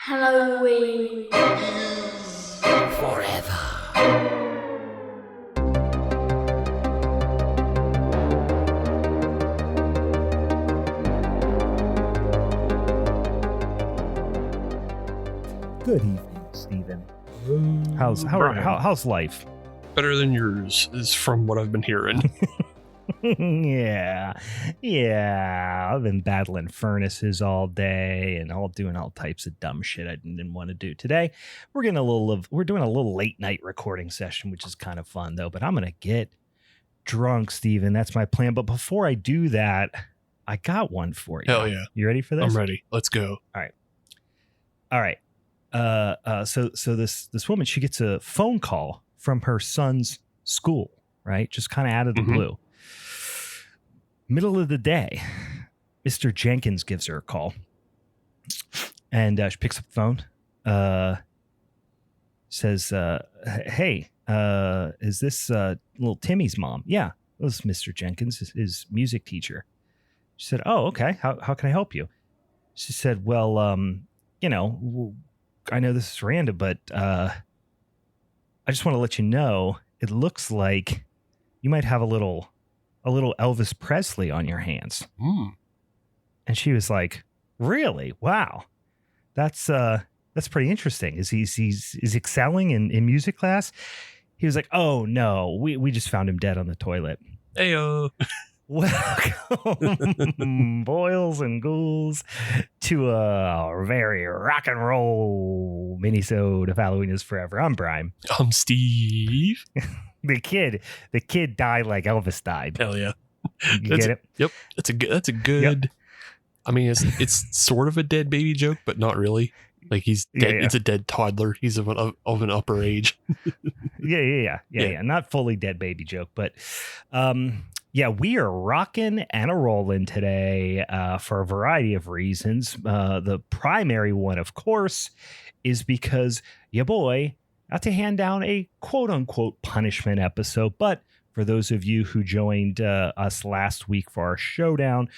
Halloween Forever. Good evening, Stephen. How's life? Better than yours is from what I've been hearing. yeah. I've been battling furnaces all day and doing all types of dumb shit I didn't want to do today. We're doing a little late night recording session, which is kind of fun though. But I'm gonna get drunk, Stephen. That's my plan. But before I do that, I got one for you. Hell yeah! You ready for this? I'm ready. Let's go. All right. So this woman, she gets a phone call from her son's school, right? Just kind of out of the blue. Middle of the day, Mr. Jenkins gives her a call, and she picks up the phone. Says, "Hey, is this little Timmy's mom?" "Yeah, this is Mr. Jenkins, his music teacher." She said, "Oh, okay. How can I help you?" She said, "Well, I know this is random, but I just want to let you know it looks like you might have a little Elvis Presley on your hands." And she was like, "Really? Wow, that's pretty interesting. Is he's excelling in music class?" He was like, "Oh no, we just found him dead on the toilet." Heyo. Welcome, boils and ghouls, to a very rock and roll minisode of Halloween is Forever. I'm Brian. I'm Steve. The kid died like Elvis died. Hell yeah. You get it? Yep. That's a good. Yep. I mean, it's sort of a dead baby joke, but not really. Like he's dead. Yeah. It's a dead toddler. He's of an upper age. Yeah. Not fully dead baby joke, but yeah, we are rocking and a rolling today for a variety of reasons. The primary one, of course, is because your boy got to hand down a quote-unquote punishment episode. But for those of you who joined us last week for our showdown,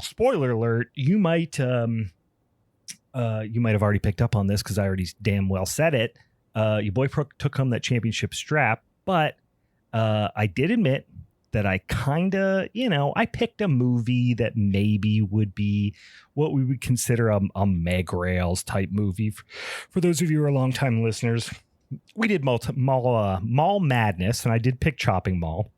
spoiler alert, you might have already picked up on this because I already damn well said it. Your boy took home that championship strap, but I did admit that I I picked a movie that maybe would be what we would consider a Meg Rails type movie. For those of you who are longtime listeners, we did Mall Madness, and I did pick Chopping Mall,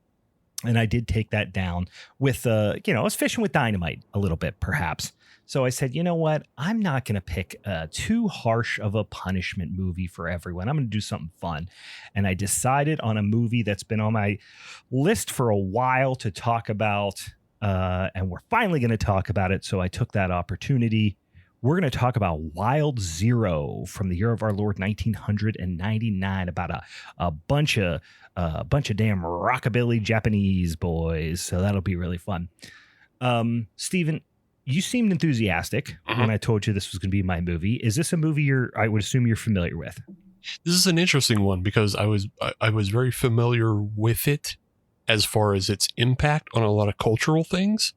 and I did take that down with, I was fishing with dynamite a little bit, perhaps. So I said, you know what? I'm not going to pick too harsh of a punishment movie for everyone. I'm going to do something fun. And I decided on a movie that's been on my list for a while to talk about. And we're finally going to talk about it. So I took that opportunity. We're going to talk about Wild Zero from the year of our Lord, 1999, about a bunch of damn rockabilly Japanese boys. So that'll be really fun. Stephen, you seemed enthusiastic when I told you this was going to be my movie. Is this a movie I would assume you're familiar with? This is an interesting one because I was very familiar with it as far as its impact on a lot of cultural things,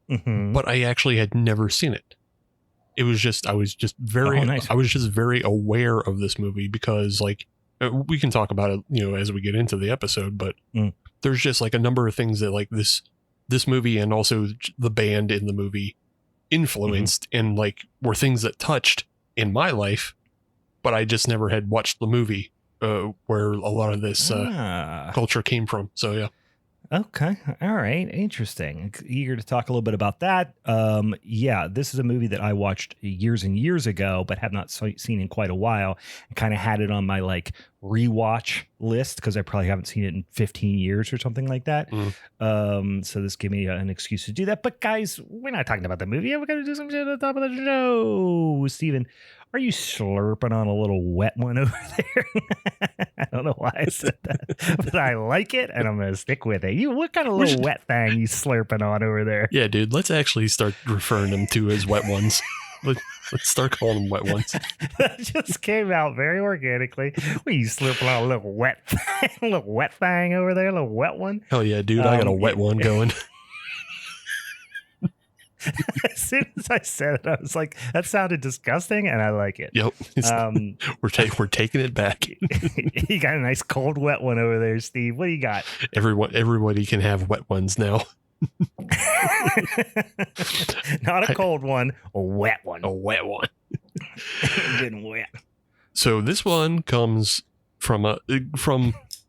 but I actually had never seen it. I was just very aware of this movie because, like, we can talk about it, as we get into the episode, but there's just like a number of things that like this movie and also the band in the movie influenced and like were things that touched in my life, but I just never had watched the movie where a lot of this culture came from. So yeah. Okay. All right. Interesting. Eager to talk a little bit about that. Yeah, this is a movie that I watched years and years ago, but have not seen in quite a while, and kind of had it on my like rewatch list because I probably haven't seen it in 15 years or something like that. So this gave me an excuse to do that. But guys, we're not talking about the movie. We're going to do some shit at the top of the show. Stephen, are you slurping on a little wet one over there? I don't know why I said that, but I like it, and I'm going to stick with it. What kind of little wet thing you slurping on over there? Yeah, dude, let's actually start referring them to as wet ones. Let's start calling them wet ones. That just came out very organically. What, you slurping on a little wet thing over there, a little wet one? Hell yeah, dude, I got a wet one going. As soon as I said it, I was like, that sounded disgusting, and I like it. Yep. We're taking it back. You got a nice cold, wet one over there, Steve. What do you got? Everybody can have wet ones now. Not a cold one, a wet one. A wet one. Getting wet. So this one comes from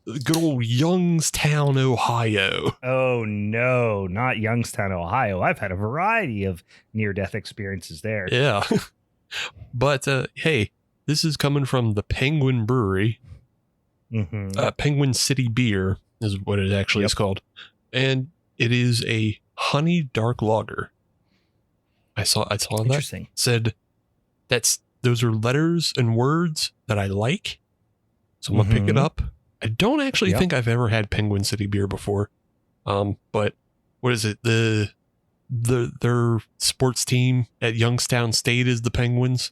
good old Youngstown, Ohio. Oh no, not Youngstown, Ohio. I've had a variety of near-death experiences there. Yeah. But hey, this is coming from the Penguin Brewery. Penguin City Beer is what it actually is called. And it is a honey dark lager. I saw that. Interesting. Said those are letters and words that I like. So I'm gonna pick it up. I don't actually think I've ever had Penguin City Beer before. But what is it? Their sports team at Youngstown State is the Penguins.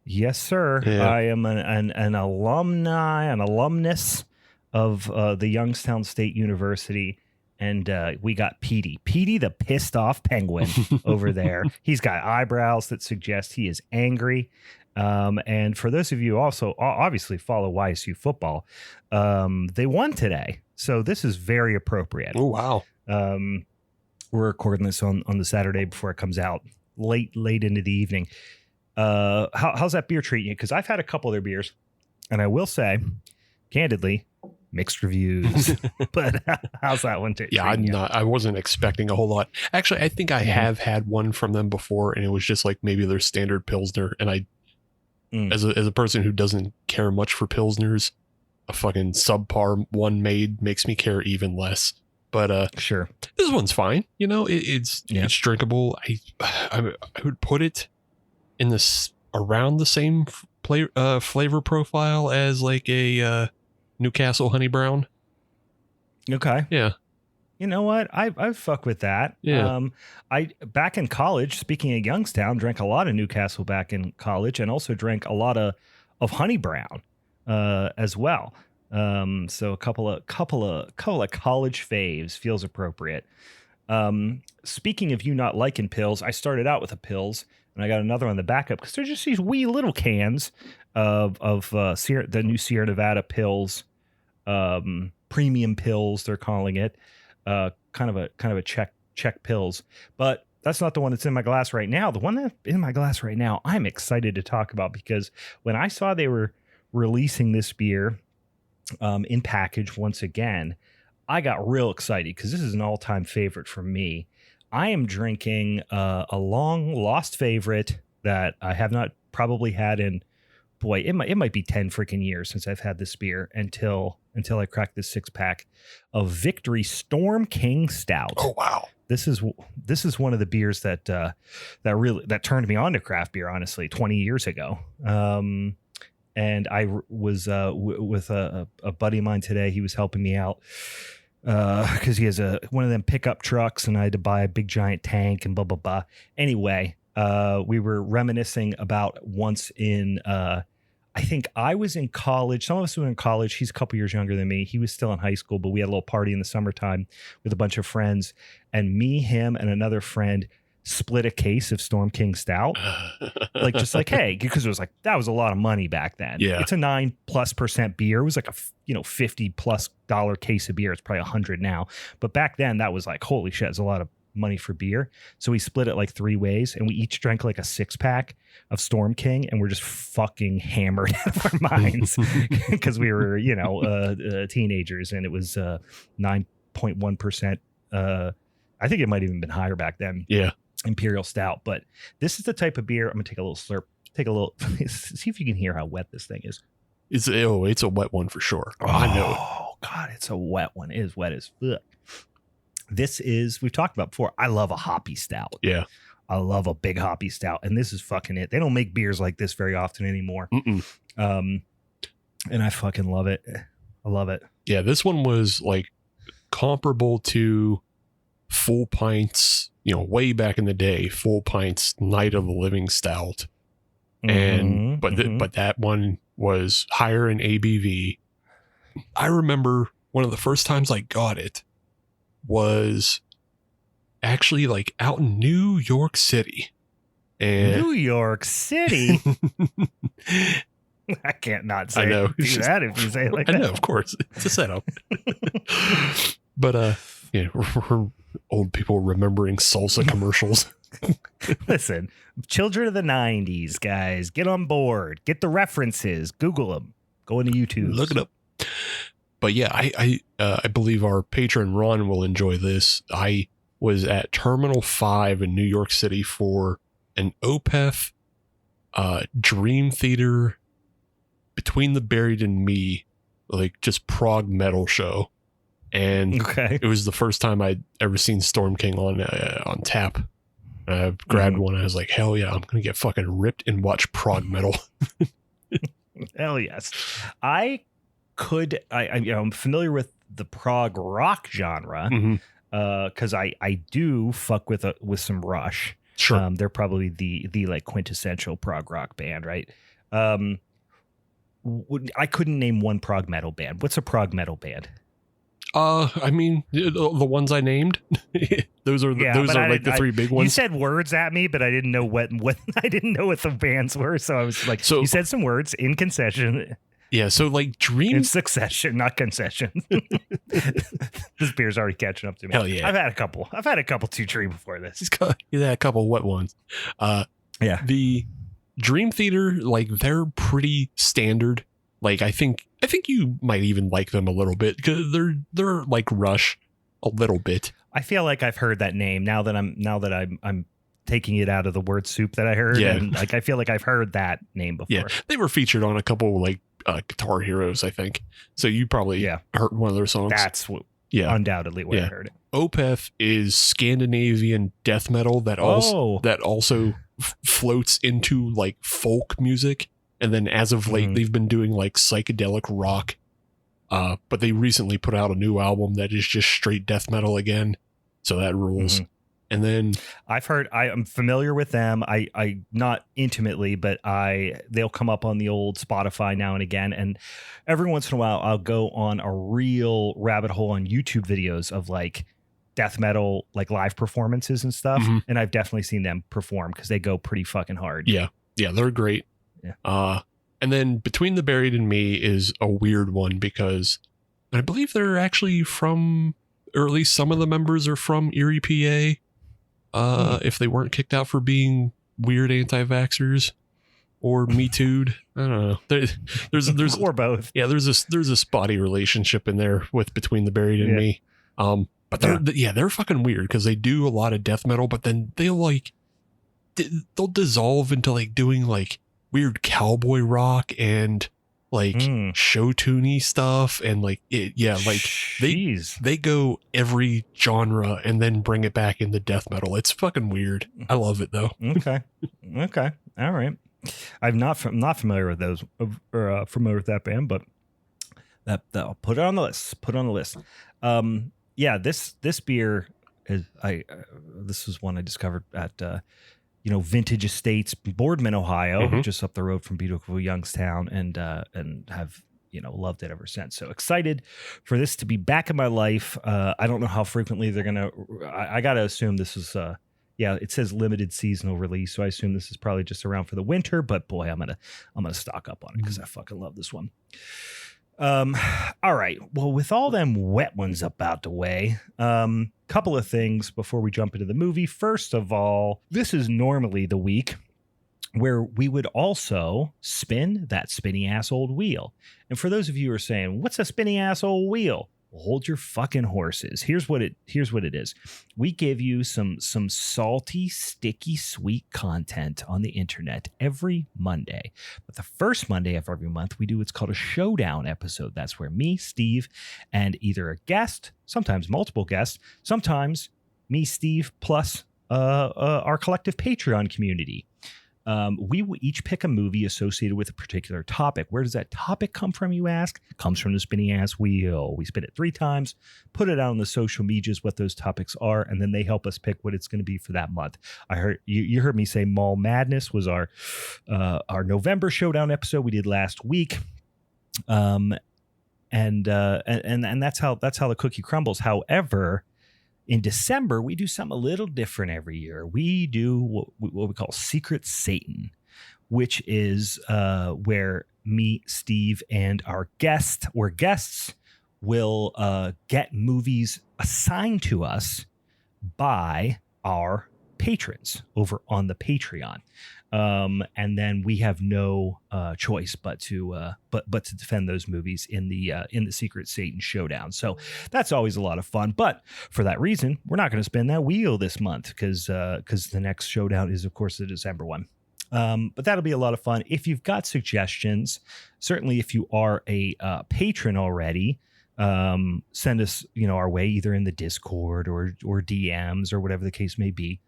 Yes, sir. Yeah. I am an alumnus of the Youngstown State University. And we got Petey the pissed off penguin over there. He's got eyebrows that suggest he is angry. And for those of you who also obviously follow YSU football, they won today. So this is very appropriate. Oh, wow. We're recording this on the Saturday before it comes out late into the evening. How's that beer treating you? Because I've had a couple of their beers, and I will say, candidly, mixed reviews. But how's that one? Yeah, I wasn't expecting a whole lot. Actually, I think I have had one from them before, and it was just like maybe their standard Pilsner. And I, as a person who doesn't care much for Pilsners, a fucking subpar one made makes me care even less. But sure, this one's fine. You know, it's drinkable. I would put it in this around the same flavor profile as like a Newcastle Honey Brown. Okay. Yeah. You know what? I fuck with that. Yeah. I back in college, speaking of Youngstown, drank a lot of Newcastle back in college, and also drank a lot of Honey Brown as well. So a couple of college faves feels appropriate. Speaking of you not liking pills, I started out with a pills, and I got another on the backup because they're just these wee little cans of the new Sierra Nevada pills, premium pills they're calling it, kind of a check pills. But that's not the one that's in my glass right now. The one that's in my glass right now, I'm excited to talk about because when I saw they were releasing this beer in package once again, I got real excited because this is an all-time favorite for me. I am drinking a long lost favorite that I have not probably had in, boy, it might be 10 freaking years since I've had this beer until I cracked this 6-pack of Victory Storm King Stout. Oh wow. This is one of the beers that turned me on to craft beer, honestly, 20 years ago. And I was with a buddy of mine today. He was helping me out because he has one of them pickup trucks, and I had to buy a big giant tank and blah, blah, blah. Anyway, we were reminiscing about once in, I think I was in college. Some of us were in college. He's a couple years younger than me. He was still in high school, but we had a little party in the summertime with a bunch of friends. And me, him, and another friend split a case of Storm King Stout. Hey, because it was like, that was a lot of money back then. Yeah. It's a 9+% beer. It was like a $50+ case of beer. It's probably $100 now. But back then that was like, holy shit, it's a lot of money for beer. So we split it like 3 ways, and we each drank like a 6-pack of Storm King, and we're just fucking hammered out of our minds because we were, teenagers, and it was 9.1%. I think it might have even been higher back then. Yeah. Imperial Stout. But this is the type of beer. I'm gonna take a little slurp, see if you can hear how wet this thing is. It's a wet one for sure. I know it. Oh God, it's a wet one. It is wet as fuck. We've talked about before, I love a hoppy stout. Yeah. I love a big hoppy stout, and this is fucking it. They don't make beers like this very often anymore. And I fucking love it. I love it. Yeah, this one was like comparable to Full Pints, way back in the day, Full Pints Night of the Living Stout. And but that one was higher in ABV. I remember one of the first times I got it was actually like out in New York City. And New York City? I can't not say that if you say it like that. I know, of course. It's a setup. But yeah, we're old people remembering salsa commercials. Listen, children of the 90s, guys, get on board. Get the references. Google them. Go into YouTube. Look it up. But yeah, I believe our patron Ron will enjoy this. I was at Terminal 5 in New York City for an OPEF Dream Theater Between the Buried and Me, like just prog metal show. And it was the first time I'd ever seen Storm King on tap. I grabbed one and I was like, hell yeah, I'm going to get fucking ripped and watch prog metal. Hell yes. I'm familiar with the prog rock genre because I do fuck with some Rush. Sure. They're probably the like quintessential prog rock band, right? I couldn't name one prog metal band. What's a prog metal band? I mean, the ones I named, those are like the three big ones. You said words at me, but I didn't know what I didn't know what the bands were. So I was like, you said some words in concession. Yeah. So like in succession, not concession. This beer's already catching up to me. Hell yeah. I've had a couple 2-3 before this. Yeah. A couple wet ones. Yeah. The Dream Theater, like they're pretty standard. Like I think you might even like them a little bit because they're like Rush a little bit. I feel like I've heard that name now that I'm taking it out of the word soup that I heard. Yeah. And like I feel like I've heard that name before. Yeah, they were featured on a couple like Guitar Heroes, I think. So you probably heard one of their songs. That's undoubtedly where I heard it. Opeth is Scandinavian death metal that also floats into like folk music. And then as of late, they've been doing like psychedelic rock. But they recently put out a new album that is just straight death metal again. So that rules. And then I am familiar with them. I not intimately, but they'll come up on the old Spotify now and again. And every once in a while, I'll go on a real rabbit hole on YouTube videos of like death metal, like live performances and stuff. And I've definitely seen them perform because they go pretty fucking hard. Yeah. Yeah. They're great. Yeah. And then Between the Buried and Me is a weird one because I believe they're actually from, or at least some of the members are from Erie, PA. If they weren't kicked out for being weird anti-vaxxers or Me Too'd. I don't know. There's or both. Yeah, there's a spotty relationship in there with Between the Buried and Me. But they're fucking weird because they do a lot of death metal, but then they'll dissolve into like doing like weird cowboy rock and like show tuney stuff and like they go every genre and then bring it back into death metal. It's fucking weird. I love it though. Okay. All right. I'm not familiar with those or familiar with that band, but that I'll put it on the list. This beer is this was one I discovered at Vintage Estates, Boardman, Ohio, just up the road from beautiful Youngstown, and have loved it ever since. So excited for this to be back in my life. I don't know how frequently they're gonna. I gotta assume this is. It says limited seasonal release, so I assume this is probably just around for the winter. But boy, I'm gonna stock up on it because I fucking love this one. All right. Well, with all them wet ones up out the way, couple of things before we jump into the movie. First of all, this is normally the week where we would also spin that spinny ass old wheel. And for those of you who are saying, what's a spinny ass old wheel? Well, hold your fucking horses. Here's what it is. We give you some salty, sticky, sweet content on the internet every Monday. But the first Monday of every month, we do what's called a showdown episode. That's where me, Steve, and either a guest, sometimes multiple guests, sometimes me, Steve, plus our collective Patreon community. We will each pick a movie associated with a particular topic. Where does that topic come from, you ask? It comes from the spinning ass wheel. We spin it 3 times, put it out on the social medias, what those topics are, and then they help us pick what it's going to be for that month. I heard you heard me say Mall Madness was our November showdown episode we did last week. And that's how the cookie crumbles. However, In December, we do something a little different every year. We do what we call Secret Satan, which is where me, Steve, and our guests will get movies assigned to us by our patrons over on the Patreon. And then we have no choice but to defend those movies in the Secret Satan Showdown. So that's always a lot of fun. But for that reason, we're not going to spin that wheel this month because the next showdown is, of course, the December one. But that'll be a lot of fun. If you've got suggestions, certainly if you are a patron already, send us our way, either in the Discord or DMs or whatever the case may be.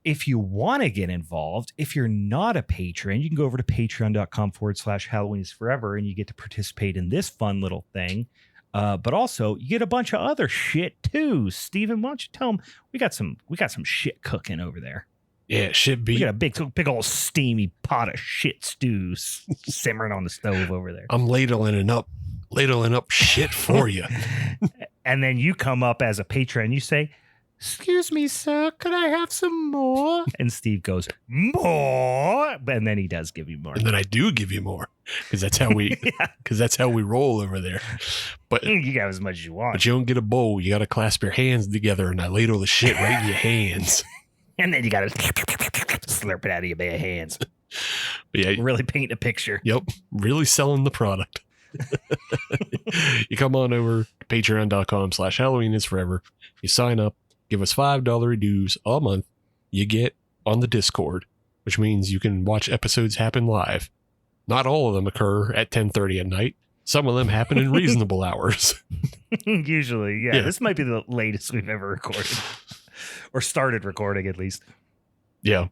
If you want to get involved, if you're not a patron, you can go over to patreon.com/Halloween is Forever and you get to participate in this fun little thing. But also you get a bunch of other shit too. Steven, why don't you tell them we got some shit cooking over there. Yeah, shit beat. We got a big old steamy pot of shit stew simmering on the stove over there. I'm ladling up shit for you. And then you come up as a patron and you say, "Excuse me, sir, could I have some more?" And Steve goes, "More?" And then he does give you more. And then I do give you more because that's how we that's how we roll over there. But you got as much as you want. But you don't get a bowl. You got to clasp your hands together and I ladle the shit right in your hands. And then you got to slurp it out of your bare hands. But yeah, really paint a picture. Yep. Really selling the product. You come on over to patreon.com/Halloween is Forever. You sign up, give us $5 dues a month. You get on the Discord, which means you can watch episodes happen live. Not all of them occur at 10:30 at night. Some of them happen in reasonable hours. Usually, yeah. This might be the latest we've ever recorded. Or started recording, at least. Yeah.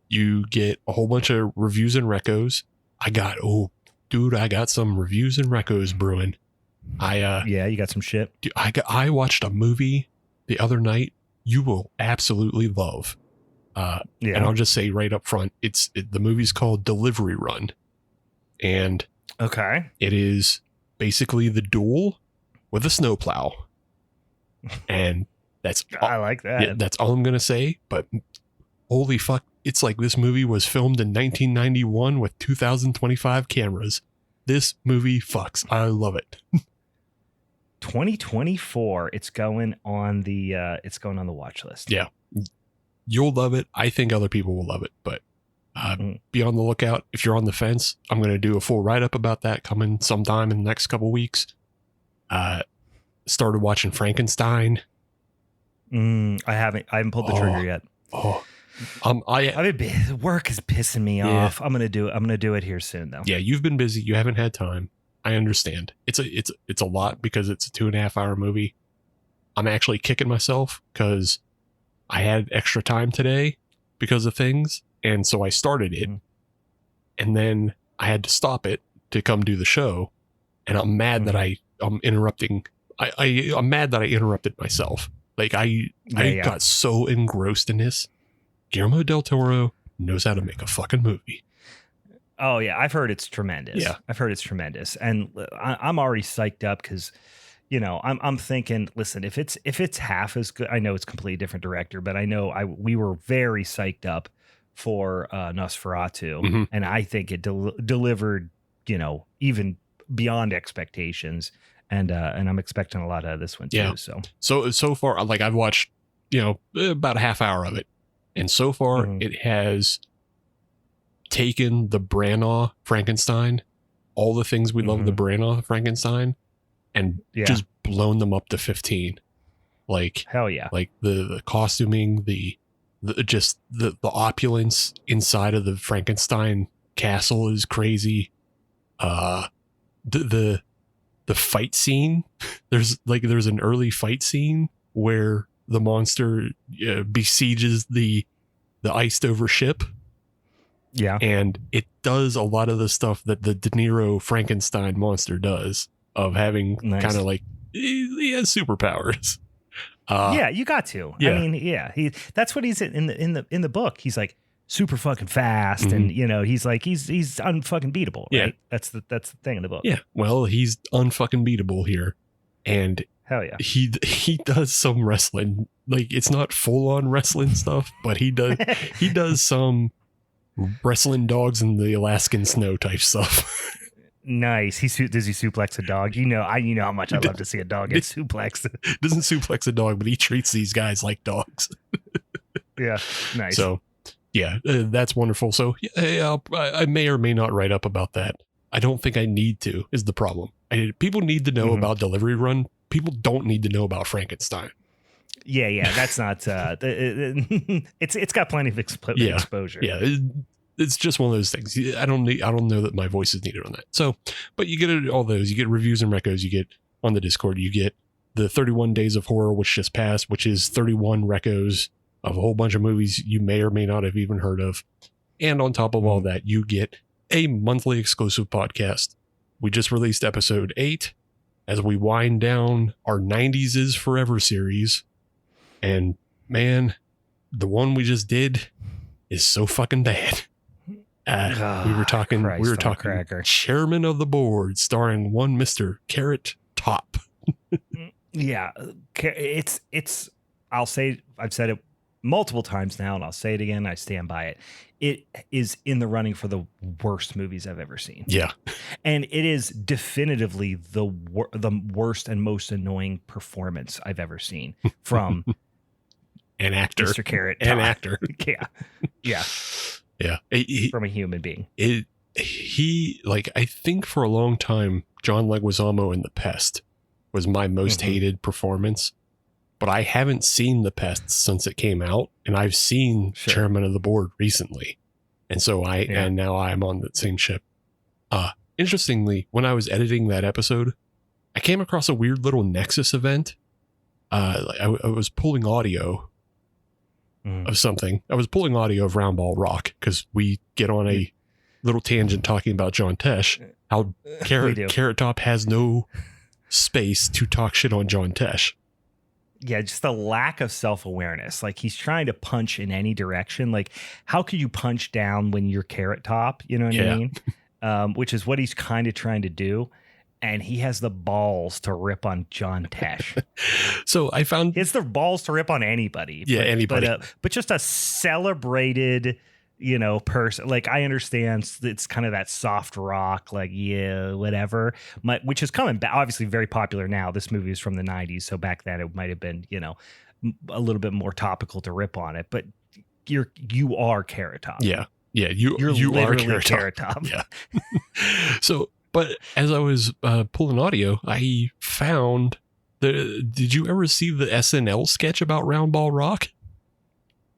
You get a whole bunch of reviews and recos. I got some reviews and recos brewing. You got some shit. Dude, I watched a movie the other night you will absolutely love. And I'll just say right up front, the movie's called Delivery Run. And okay, it is basically The Duel with a snowplow. And I like that. Yeah, that's all I'm going to say. But holy fuck, it's like this movie was filmed in 1991 with 2025 cameras. This movie fucks. I love it. 2024. It's going on the watch list. Yeah, you'll love it. I think other people will love it. But be on the lookout. If you're on the fence, I'm going to do a full write up about that coming sometime in the next couple weeks. Started watching Frankenstein. I haven't pulled the trigger yet. Work is pissing me off. I'm gonna do it here soon though. Yeah, you've been busy. You haven't had time. I understand. It's a lot because it's a 2.5 hour movie. I'm actually kicking myself because I had extra time today because of things, and so I started it, and then I had to stop it to come do the show, and I'm mad that I'm interrupting. I'm mad that I interrupted myself. Like I got so engrossed in this. Guillermo del Toro knows how to make a fucking movie. Oh yeah, I've heard it's tremendous. Yeah, I've heard it's tremendous, and I'm already psyched up because, I'm thinking, listen, if it's half as good, I know it's a completely different director, but I know we were very psyched up for Nosferatu, and I think it delivered, even beyond expectations. And I'm expecting a lot out of this one too. Yeah. So far, like I've watched, about a half hour of it, and so far it has taken the Branagh Frankenstein, all the things we love the Branagh Frankenstein, and just blown them up to 15. Like hell yeah! Like the costuming, the opulence inside of the Frankenstein castle is crazy. The fight scene, there's an early fight scene where the monster besieges the iced over ship. Yeah. And it does a lot of the stuff that the De Niro Frankenstein monster does, of having kind of like, he has superpowers. Yeah, you got to. Yeah. I mean, that's what he's in the book. He's like super fucking fast, and he's like he's unfucking beatable, right? Yeah. That's the thing in the book. Yeah. Well, he's unfucking beatable here, and Hell yeah. He does some wrestling. Like, it's not full on wrestling stuff, but he does some wrestling dogs in the Alaskan snow type stuff. Nice. Does he suplex a dog? You know how much I love to see a dog get suplexed. Doesn't suplex a dog, but he treats these guys like dogs. Yeah. Nice. So, yeah, that's wonderful. So, I may or may not write up about that. I don't think I need to, is the problem. People need to know about Delivery Run. People don't need to know about Frankenstein. Yeah. That's not. It's got plenty of exposure. Yeah. It's just one of those things. I don't know that my voice is needed on that. So, but you get all those. You get reviews and recos. You get on the Discord. You get the 31 Days of Horror, which just passed, which is 31 recos of a whole bunch of movies you may or may not have even heard of. And on top of all that, you get a monthly exclusive podcast. We just released episode 8 as we wind down our 90s is Forever series. And man, the one we just did is so fucking bad. We were talking Chairman of the Board, starring one Mr. Carrot Top. Yeah, it's. I've said it multiple times now, and I'll say it again. I stand by it. It is in the running for the worst movies I've ever seen. Yeah, and it is definitively the worst and most annoying performance I've ever seen from an actor, Mr. Carrot Top. An actor. Yeah. Yeah. From a human being. I think for a long time, John Leguizamo in The Pest was my most hated performance, but I haven't seen The Pest since it came out, and I've seen Chairman of the Board recently. And so and now I'm on the same ship. Interestingly, when I was editing that episode, I came across a weird little Nexus event. I was pulling audio of something. I was pulling audio of Roundball Rock because we get on a little tangent talking about John Tesh, how Carrot Top has no space to talk shit on John Tesh. Yeah, just the lack of self-awareness. Like, he's trying to punch in any direction. Like, how could you punch down when you're Carrot Top? You know what I mean? Which is what he's kind of trying to do. And he has the balls to rip on John Tesh. So I found it's the balls to rip on anybody. Yeah, anybody. But just a celebrated, person. Like, I understand it's kind of that soft rock, like, yeah, whatever. Which is coming back, obviously very popular now. This movie is from the 90s, so back then it might have been, a little bit more topical to rip on it. But you are Carrot Top. Yeah, you are Carrot Top. Yeah. So. But as I was pulling audio, I found did you ever see the SNL sketch about Roundball Rock?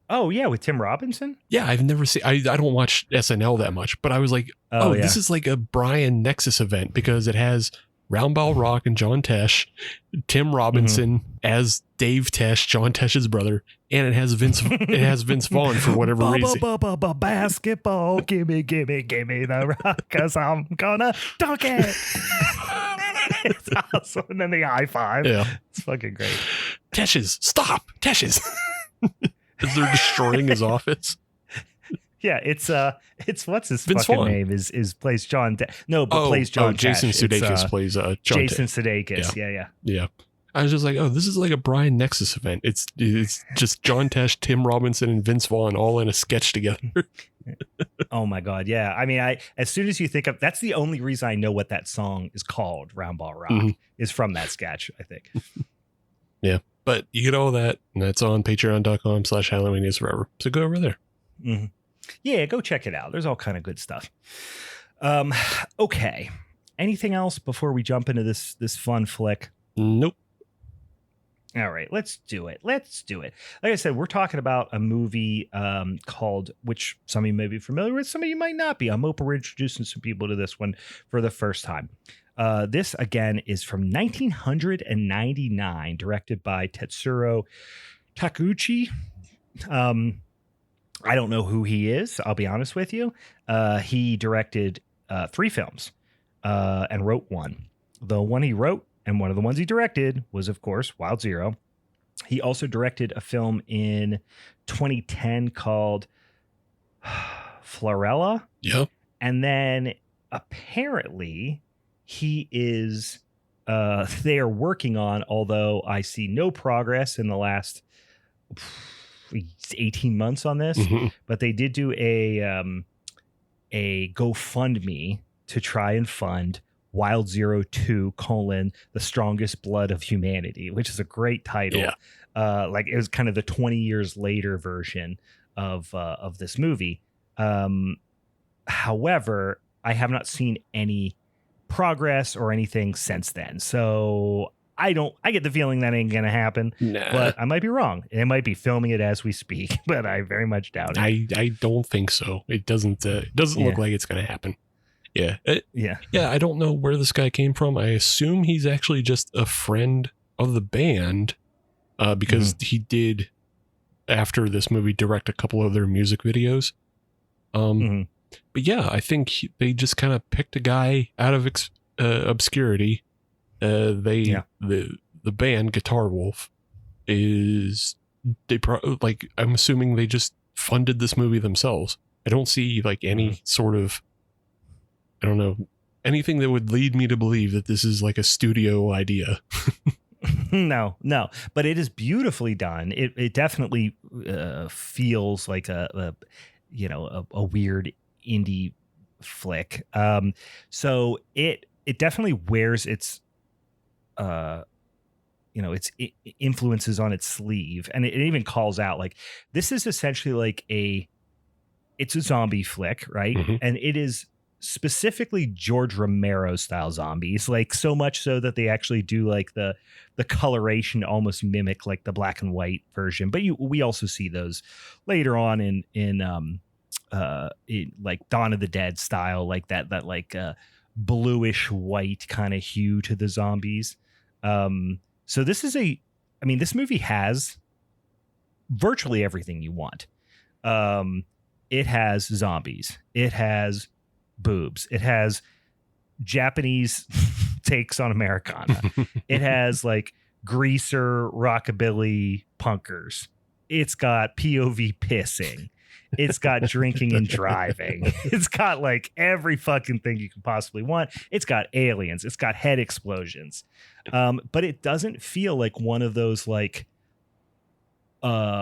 Oh, yeah, with Tim Robinson? Yeah, I've never seen. I don't watch SNL that much, but I was like, this is like a Brian Nexus event because it has Roundball Rock and John Tesh, Tim Robinson as Dave Tesh, John Tesh's brother, and it has Vince Vaughn for whatever reason. Basketball, gimme the rock, 'cause I'm gonna dunk it. It's awesome. And then the high five. Yeah, it's fucking great. Stop, Tesh's. As they're destroying his office. Yeah, it's what's his Vince fucking Vaughn. name is plays John. Plays John. Jason Tesh. Sudeikis plays John. Jason Sudeikis. Yeah. I was just like, this is like a Brian Nexus event. It's just John Tesh, Tim Robinson, and Vince Vaughn all in a sketch together. Oh my God, yeah. I mean, as soon as you think of that's the only reason I know what that song is called, Roundball Rock, is from that sketch, I think. Yeah, but you get all that, and that's on patreon.com/HalloweeniesForever. So go over there. Mm-hmm. Yeah, go check it out. There's all kind of good stuff. Okay. Anything else before we jump into this fun flick? Nope. All right, let's do it. Like I said, we're talking about a movie called, which some of you may be familiar with, some of you might not be. I'm open. We're introducing some people to this one for the first time. This, again, is from 1999, directed by Tetsuro Takuchi. I don't know who he is. I'll be honest with you. He directed 3 films and wrote one. The one he wrote and one of the ones he directed was, of course, Wild Zero. He also directed a film in 2010 called Florella. Yep. And then apparently he is they are working on, although I see no progress in the last 18 months on this, but they did do a GoFundMe to try and fund Wild 02: The Strongest Blood of Humanity, which is a great title. Yeah. Like it was kind of the 20 years later version of this movie. However, I have not seen any progress or anything since then. So I get the feeling that ain't going to happen, but I might be wrong. They might be filming it as we speak, but I very much doubt it. I don't think so. It doesn't look like it's going to happen. Yeah. Yeah. I don't know where this guy came from. I assume he's actually just a friend of the band, because he did, after this movie, direct a couple of their music videos. But yeah, I think they just kind of picked a guy out of obscurity. The band Guitar Wolf I'm assuming they just funded this movie themselves. I don't see like any sort of, I don't know, anything that would lead me to believe that this is like a studio idea. No, but it is beautifully done. It definitely feels like a weird indie flick. So it definitely wears its its influences on its sleeve, and it even calls out like this is essentially like it's a zombie flick, right? And it is specifically George Romero style zombies, like so much so that they actually do like the coloration almost mimic like the black and white version. But we also see those later on in like Dawn of the Dead style, like that like bluish white kind of hue to the zombies. So this is this movie has virtually everything you want. It has zombies. It has boobs. It has Japanese takes on Americana. It has like greaser rockabilly punkers. It's got POV pissing. It's got drinking and driving. It's got like every fucking thing you can possibly want. It's got aliens. It's got head explosions. But it doesn't feel like one of those like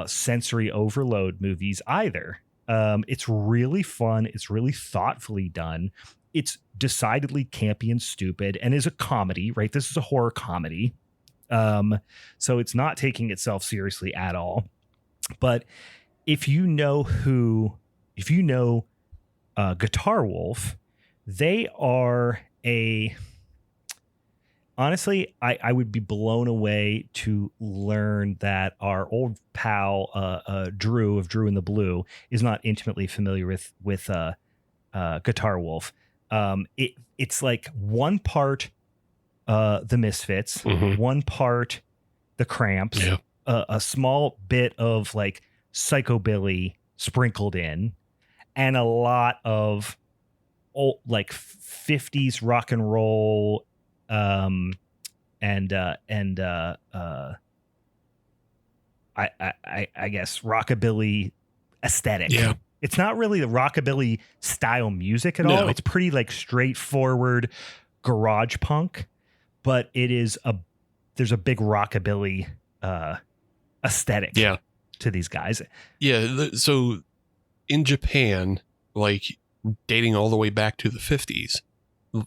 sensory overload movies either. It's really fun. It's really thoughtfully done. It's decidedly campy and stupid and is a comedy, right? This is a horror comedy. So it's not taking itself seriously at all. But if you know Guitar Wolf, they are honestly, I would be blown away to learn that our old pal Drew of Drew and the Blue is not intimately familiar with Guitar Wolf. It's like one part the Misfits, one part the Cramps, a small bit of like psychobilly sprinkled in, and a lot of old like 50s rock and roll I guess rockabilly aesthetic. Yeah. It's not really the rockabilly style music at all. It's pretty like straightforward garage punk, but there's a big rockabilly aesthetic to these guys. Yeah. So in Japan, like dating all the way back to the 50s,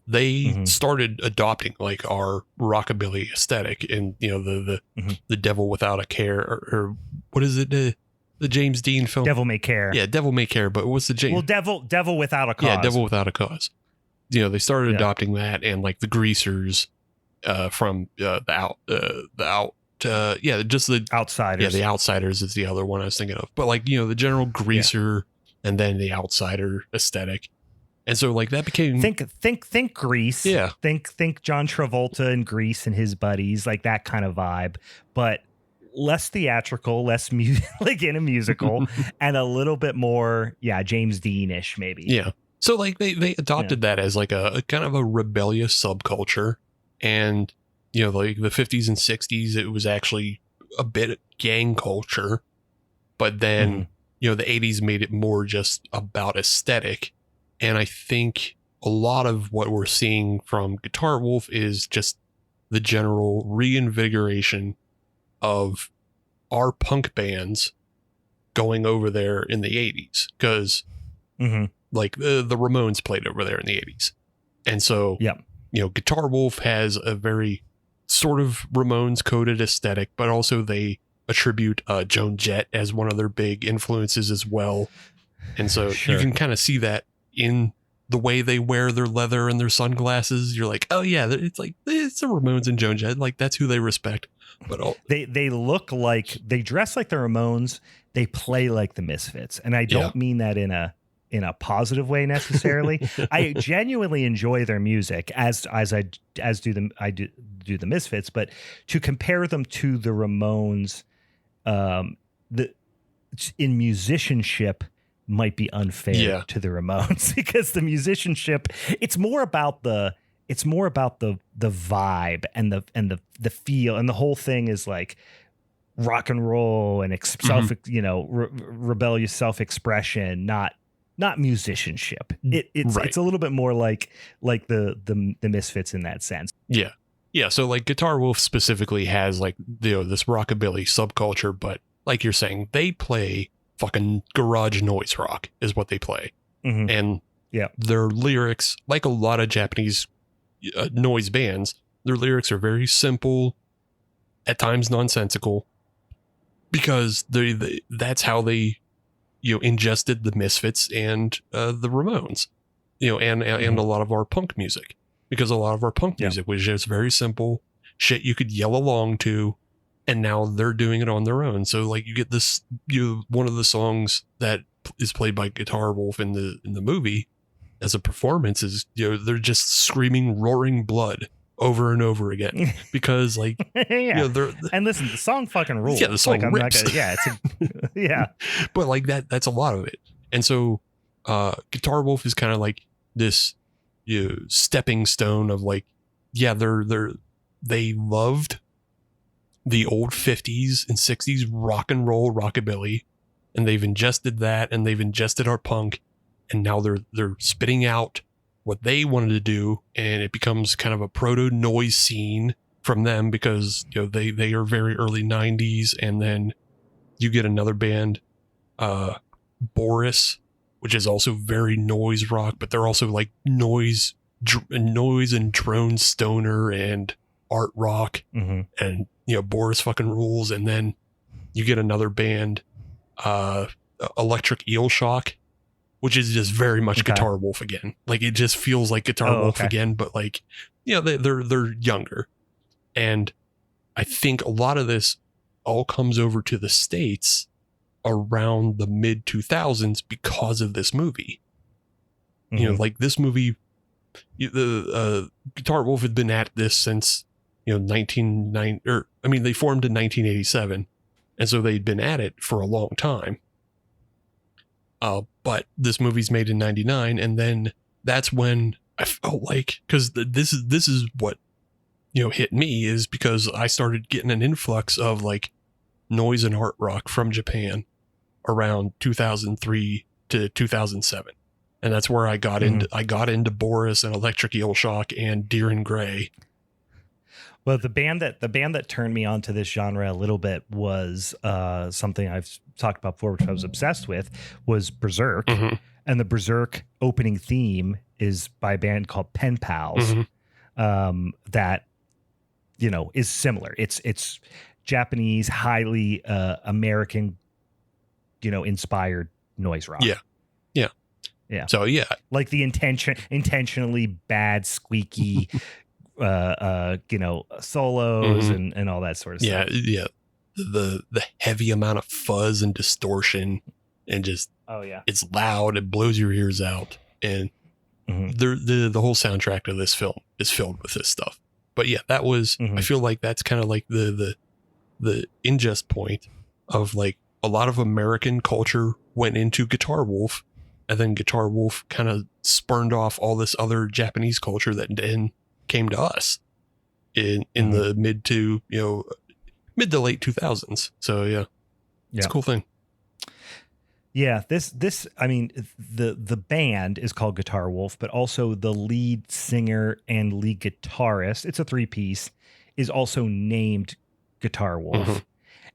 they started adopting like our rockabilly aesthetic, and the Devil Without a Care, or what is it, the James Dean film Devil May Care. Yeah, Devil May Care, but what's the James? Well, Devil Without a Cause. Yeah, Devil Without a Cause. They started adopting that, and like the Greasers from the Outsiders. Yeah, the Outsiders is the other one I was thinking of. But like, the general Greaser and then the Outsider aesthetic. And so like that became think Grease. Yeah. Think John Travolta and Grease and his buddies, like that kind of vibe, but less theatrical, less like in a musical, and a little bit more, James Dean-ish maybe. Yeah. So like they adopted that as like a kind of a rebellious subculture. And like the 50s and 60s, it was actually a bit gang culture. But then, the 80s made it more just about aesthetic. And I think a lot of what we're seeing from Guitar Wolf is just the general reinvigoration of our punk bands going over there in the 80s, because like the Ramones played over there in the 80s. And so, Guitar Wolf has a very sort of Ramones coded aesthetic, but also they attribute Joan Jett as one of their big influences as well. And so you can kind of see that in the way they wear their leather and their sunglasses. You're like, oh yeah, it's like, it's the Ramones and Joan Jett. Like, that's who they respect. But they look like, they dress like the Ramones. They play like the Misfits. And I don't mean that in a positive way necessarily. I genuinely enjoy their music as do the Misfits, but to compare them to the Ramones, in musicianship might be unfair to the Ramones, because the musicianship, it's more about the vibe and the feel, and the whole thing is like rock and roll and rebellious self-expression, not musicianship. It's a little bit more like the Misfits in that sense. Yeah. So like Guitar Wolf specifically has like, this rockabilly subculture, but like you're saying, they play fucking garage noise rock is what they play. And their lyrics, like a lot of Japanese noise bands, their lyrics are very simple, at times nonsensical, because that's how they ingested the Misfits and the Ramones, and a lot of our punk music, because a lot of our punk music was just very simple shit you could yell along to, and now they're doing it on their own. So like you get this, one of the songs that is played by Guitar Wolf in the movie as a performance is, they're just screaming roaring blood over and over again, because like, and listen, the song fucking rules. Yeah, the song like, rips. But like that's a lot of it. And so Guitar Wolf is kind of like this stepping stone of like, they loved the old 50s and 60s rock and roll rockabilly, and they've ingested that, and they've ingested our punk, and now they're spitting out what they wanted to do, and it becomes kind of a proto noise scene from them, because they are very early 90s. And then you get another band, Boris, which is also very noise rock, but they're also like noise and drone stoner and art rock, and Boris fucking rules. And then you get another band, Electric Eel Shock, which is just very much Guitar Wolf again. Like it just feels like Guitar Wolf again, but like, they're younger. And I think a lot of this all comes over to the States around the mid 2000s because of this movie. Like this movie, the Guitar Wolf had been at this since, 1990, they formed in 1987. And so they'd been at it for a long time. But this movie's made in 99, and then that's when I felt like, because this is what hit me, is because I started getting an influx of like noise and art rock from Japan around 2003 to 2007, and that's where I got into Boris and Electric Eel Shock and Deer and Grey. Well, the band that turned me onto this genre a little bit was something I've talked about before, which I was obsessed with, was Berserk. And the Berserk opening theme is by a band called Pen Pals, that is similar. It's Japanese, highly American, inspired noise rock. Yeah. So like the intentionally bad, squeaky. Solos and all that sort of stuff. Yeah. The heavy amount of fuzz and distortion, and just it's loud, it blows your ears out, and the whole soundtrack of this film is filled with this stuff. But yeah, that was I feel like that's kind of like the ingest point of like a lot of American culture went into Guitar Wolf, and then Guitar Wolf kind of spurned off all this other Japanese culture that then came to us in the mid to late 2000s. So it's a cool thing. This the band is called Guitar Wolf, but also the lead singer and lead guitarist, it's a 3-piece, is also named Guitar Wolf. Mm-hmm.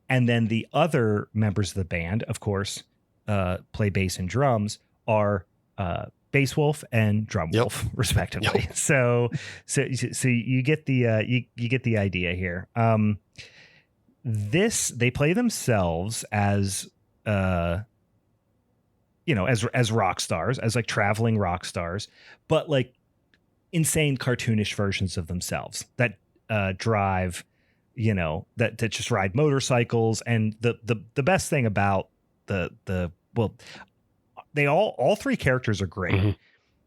And then the other members of the band, of course, play bass and drums, are Bass Wolf and Drum Wolf, respectively. Yep. So you get the you get the idea here. They play themselves as as rock stars, as like traveling rock stars, but like insane cartoonish versions of themselves that drive, that just ride motorcycles. And the best thing about all three characters are great. Mm-hmm.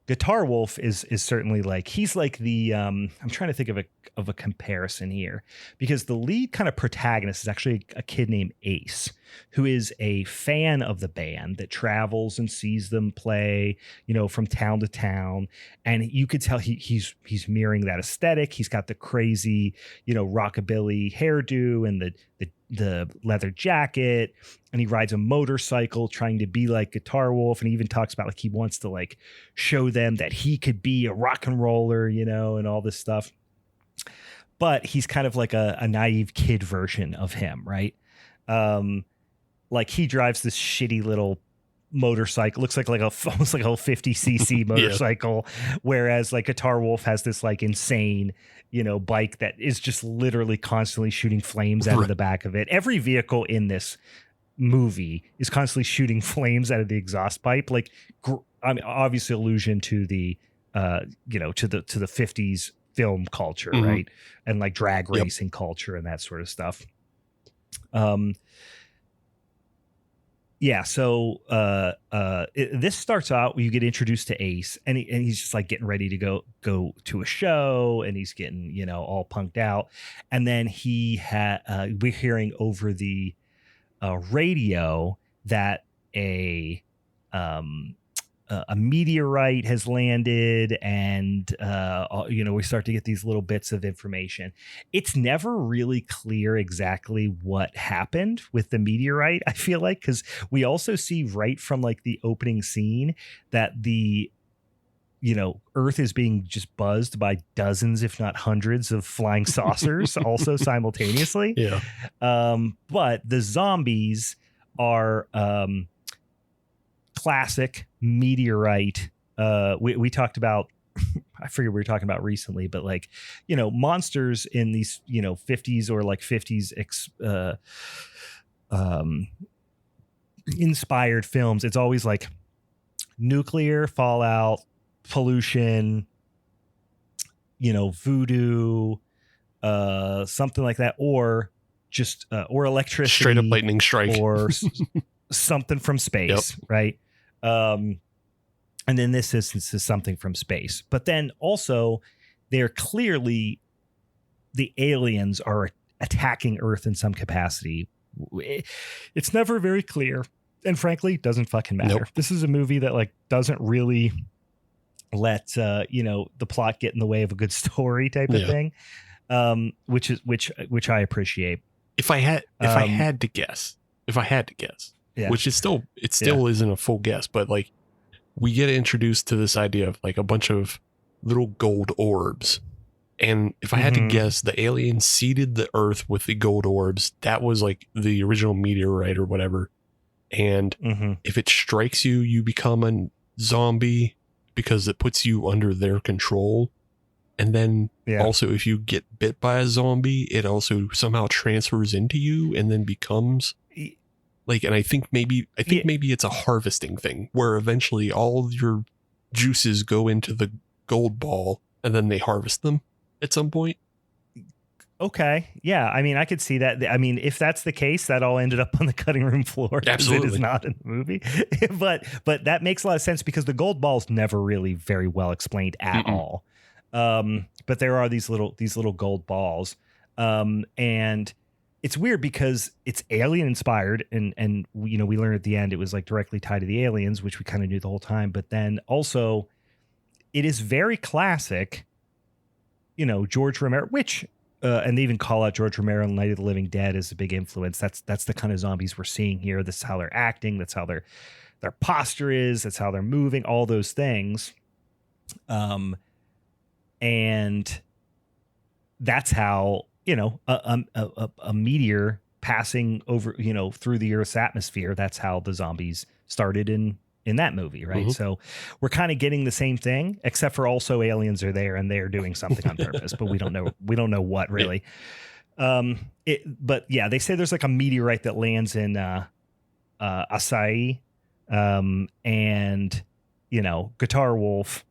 Guitar Wolf is certainly like, he's like the I'm trying to think of a comparison here, because the lead kind of protagonist is actually a kid named Ace, who is a fan of the band that travels and sees them play, from town to town. And you could tell he's mirroring that aesthetic. He's got the crazy, rockabilly hairdo and the leather jacket, and he rides a motorcycle trying to be like Guitar Wolf. And he even talks about like he wants to like show them that he could be a rock and roller, and all this stuff. But he's kind of like a naive kid version of him, right? Like he drives this shitty little motorcycle, looks like almost like a 50cc motorcycle, whereas like Guitar Wolf has this like insane bike that is just literally constantly shooting flames out of the back of it. Every vehicle in this movie is constantly shooting flames out of the exhaust pipe. Like, obviously allusion to the to the 50s film culture, right? And like drag racing culture and that sort of stuff. So this starts out, you get introduced to Ace, and he's just like getting ready to go to a show, and he's getting, all punked out. And then we're hearing over the radio that a meteorite has landed, and we start to get these little bits of information. It's never really clear exactly what happened with the meteorite, I feel like, because we also see right from like the opening scene that the Earth is being just buzzed by dozens, if not hundreds, of flying saucers also simultaneously. But the zombies are classic meteorite. We talked about, I forget what we were talking about recently, but like, monsters in these, 50s or like 50s inspired films. It's always like nuclear fallout, pollution, voodoo, something like that, or just or electricity, straight up lightning strike, or something from space, right? And in this instance is something from space. But then also they're clearly, the aliens are attacking Earth in some capacity. It's never very clear, and frankly doesn't fucking matter. This is a movie that like doesn't really let the plot get in the way of a good story type of thing, which I appreciate. If I had to guess, which is still isn't a full guess, but like we get introduced to this idea of like a bunch of little gold orbs, and if I had to guess, the aliens seeded the Earth with the gold orbs. That was like the original meteorite or whatever, and if it strikes you, you become a zombie because it puts you under their control. And then also, if you get bit by a zombie, it also somehow transfers into you and then becomes like, and I think maybe it's a harvesting thing where eventually all of your juices go into the gold ball and then they harvest them at some point. Okay. Yeah. I mean, I could see that. I mean, if that's the case, that all ended up on the cutting room floor. Absolutely. It is not in the movie, but that makes a lot of sense because the gold ball's never really very well explained at all. But there are these little gold balls. And it's weird because it's alien inspired. And we learn at the end, it was like directly tied to the aliens, which we kind of knew the whole time. But then also it is very classic, George Romero, which, and they even call out George Romero and Night of the Living Dead as a big influence. That's the kind of zombies we're seeing here. That's how they're acting. That's how their posture is. That's how they're moving, all those things. And that's how, a meteor passing over, through the Earth's atmosphere. That's how the zombies started in that movie, right? Mm-hmm. So we're kind of getting the same thing, except for also aliens are there and they're doing something on purpose, but we don't know what really. But yeah, they say there's like a meteorite that lands in Acai, and Guitar Wolf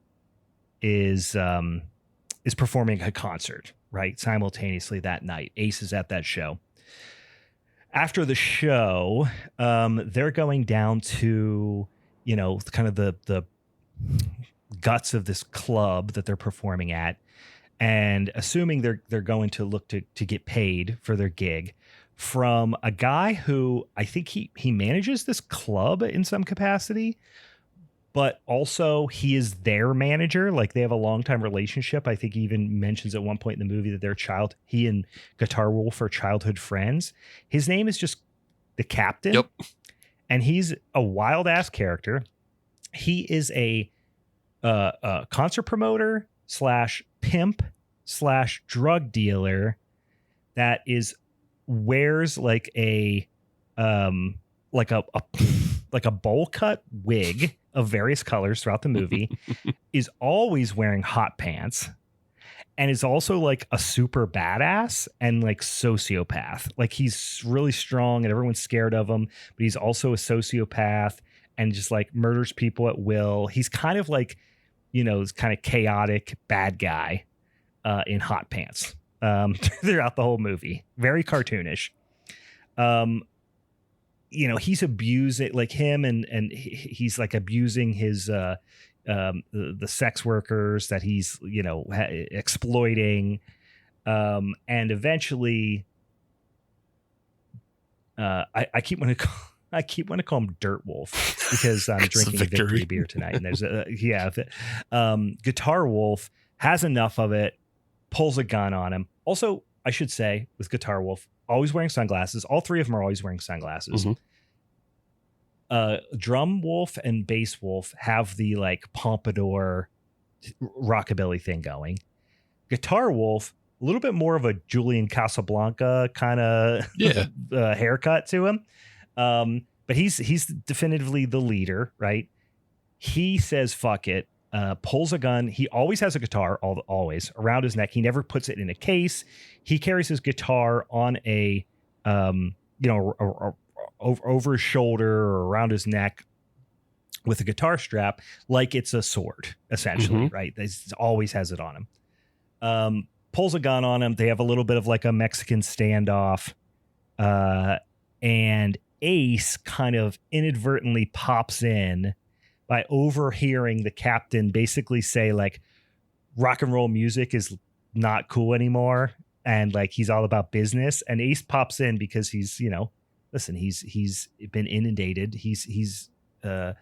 is performing a concert right simultaneously that night. Ace is at that show. After the show, they're going down to kind of the guts of this club that they're performing at, and assuming they're going to look to get paid for their gig from a guy who I think he manages this club in some capacity, but also he is their manager. Like they have a longtime relationship. I think he even mentions at one point in the movie that he and Guitar Wolf are childhood friends. His name is just the Captain. Yep. And he's a wild ass character. He is a concert promoter / pimp / drug dealer that wears like a bowl cut wig of various colors throughout the movie, is always wearing hot pants, and is also like a super badass and like sociopath. Like he's really strong and everyone's scared of him, but he's also a sociopath and just like murders people at will. He's kind of like, this kind of chaotic bad guy in hot pants throughout the whole movie. Very cartoonish. He's abusing like him and he's like abusing his the sex workers that he's exploiting, and eventually I keep wanting to call him Dirt Wolf because I'm drinking a victory beer tonight, and there's Guitar Wolf has enough of it, pulls a gun on him. Also, I should say with Guitar Wolf, always wearing sunglasses. All three of them are always wearing sunglasses. Mm-hmm. Drum Wolf and Bass Wolf have the like pompadour rockabilly thing going. Guitar Wolf, a little bit more of a Julian Casablanca kind of haircut to him. But he's definitively the leader, right? He says, fuck it. Pulls a gun. He always has a guitar, always around his neck. He never puts it in a case. He carries his guitar on over his shoulder or around his neck with a guitar strap, like it's a sword, essentially, right? He always has it on him. Pulls a gun on him. They have a little bit of like a Mexican standoff, and Ace kind of inadvertently pops in by overhearing the Captain basically say like rock and roll music is not cool anymore. And like, he's all about business, and Ace pops in because he's, he's been inundated. He's a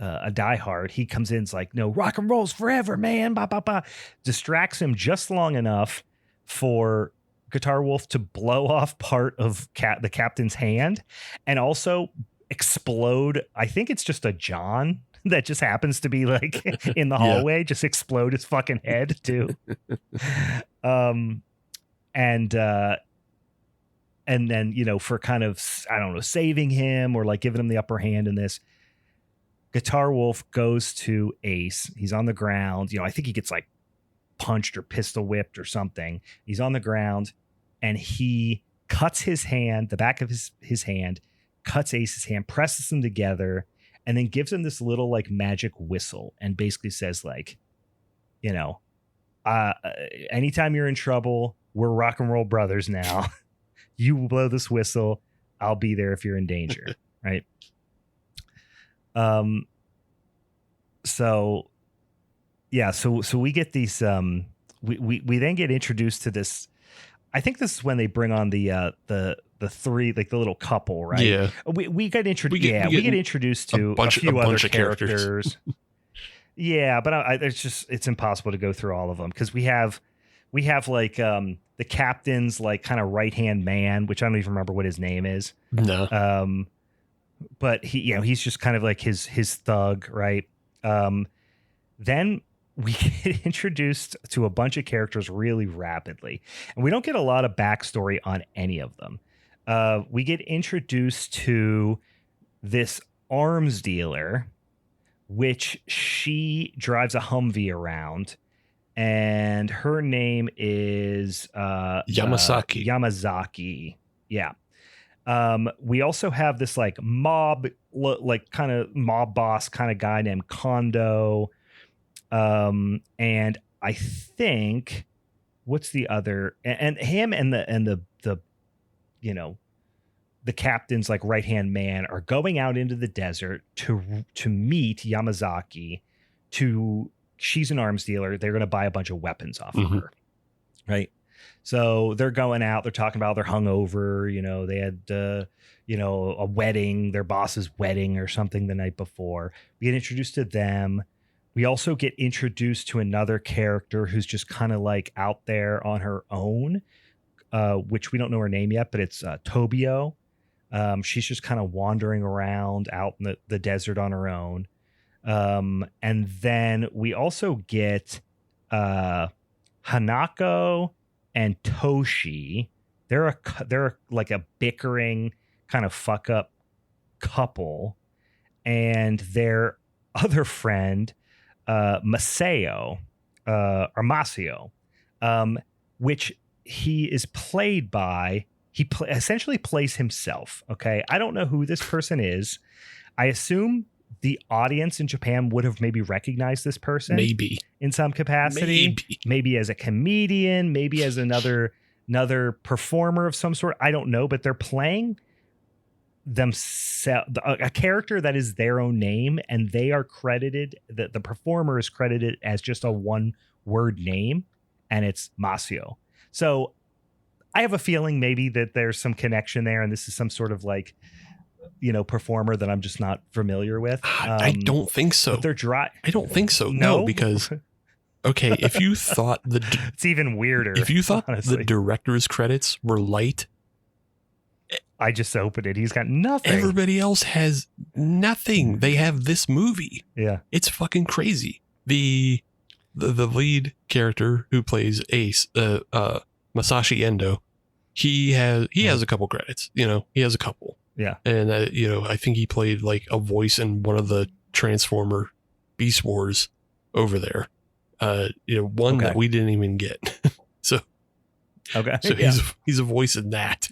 diehard. He comes in, it's like, no, rock and roll's forever, man. Bah, bah, bah. Distracts him just long enough for Guitar Wolf to blow off part of the Captain's hand and also explode. I think it's just a John that just happens to be like in the hallway, just explode his fucking head too. And then, for kind of, I don't know, saving him or like giving him the upper hand in this, Guitar Wolf goes to Ace. He's on the ground. I think he gets like punched or pistol whipped or something. He's on the ground and he cuts his hand, the back of his hand, cuts Ace's hand, presses them together, and then gives him this little like magic whistle and basically says like, anytime you're in trouble, we're rock and roll brothers now. You blow this whistle, I'll be there if you're in danger. Right. So we get these, we then get introduced to this. I think this is when they bring on the three, like the little couple, right? Yeah. We get introduced. We get introduced to a few other characters. Yeah. But it's impossible to go through all of them. Cause we have like, the Captain's like kind of right-hand man, which I don't even remember what his name is. No. But he's just kind of like his thug, right? Then we get introduced to a bunch of characters really rapidly, and we don't get a lot of backstory on any of them. We get introduced to this arms dealer, which she drives a Humvee around, and her name is Yamazaki. Yeah. We also have this like kind of mob boss kind of guy named Kondo. And I think what's the other, and him and the the captain's like right-hand man are going out into the desert to meet Yamazaki. She's an arms dealer. They're going to buy a bunch of weapons off of her. Right. So they're going out, they're talking about they're hungover, they had, a wedding, their boss's wedding or something the night before. We get introduced to them. We also get introduced to another character who's just kind of like out there on her own, which we don't know her name yet, but it's Tobio. She's just kind of wandering around out in the desert on her own. And then we also get Hanako and Toshi. They're like a bickering kind of fuck up couple, and their other friend, Masao, which he is played by. He essentially plays himself. Okay, I don't know who this person is. I assume the audience in Japan would have maybe recognized this person, maybe in some capacity, maybe as a comedian, maybe as another performer of some sort. I don't know, but they're playing themselves, a character that is their own name, and they are credited. The performer is credited as just a one-word name, and it's Masao. So I have a feeling maybe that there's some connection there, and this is some sort of like, performer that I'm just not familiar with. I don't think so. But they're dry. I don't think so. No, because okay, if you thought it's even weirder. If you thought honestly. The director's credits were light, I just opened it. He's got nothing. Everybody else has nothing. They have this movie. Yeah, it's fucking crazy. The lead character who plays Ace, Masashi Endo, he has a couple credits. He has a couple. Yeah. And, I think he played like a voice in one of the Transformer Beast Wars over there. One that we didn't even get. So he's a voice in that.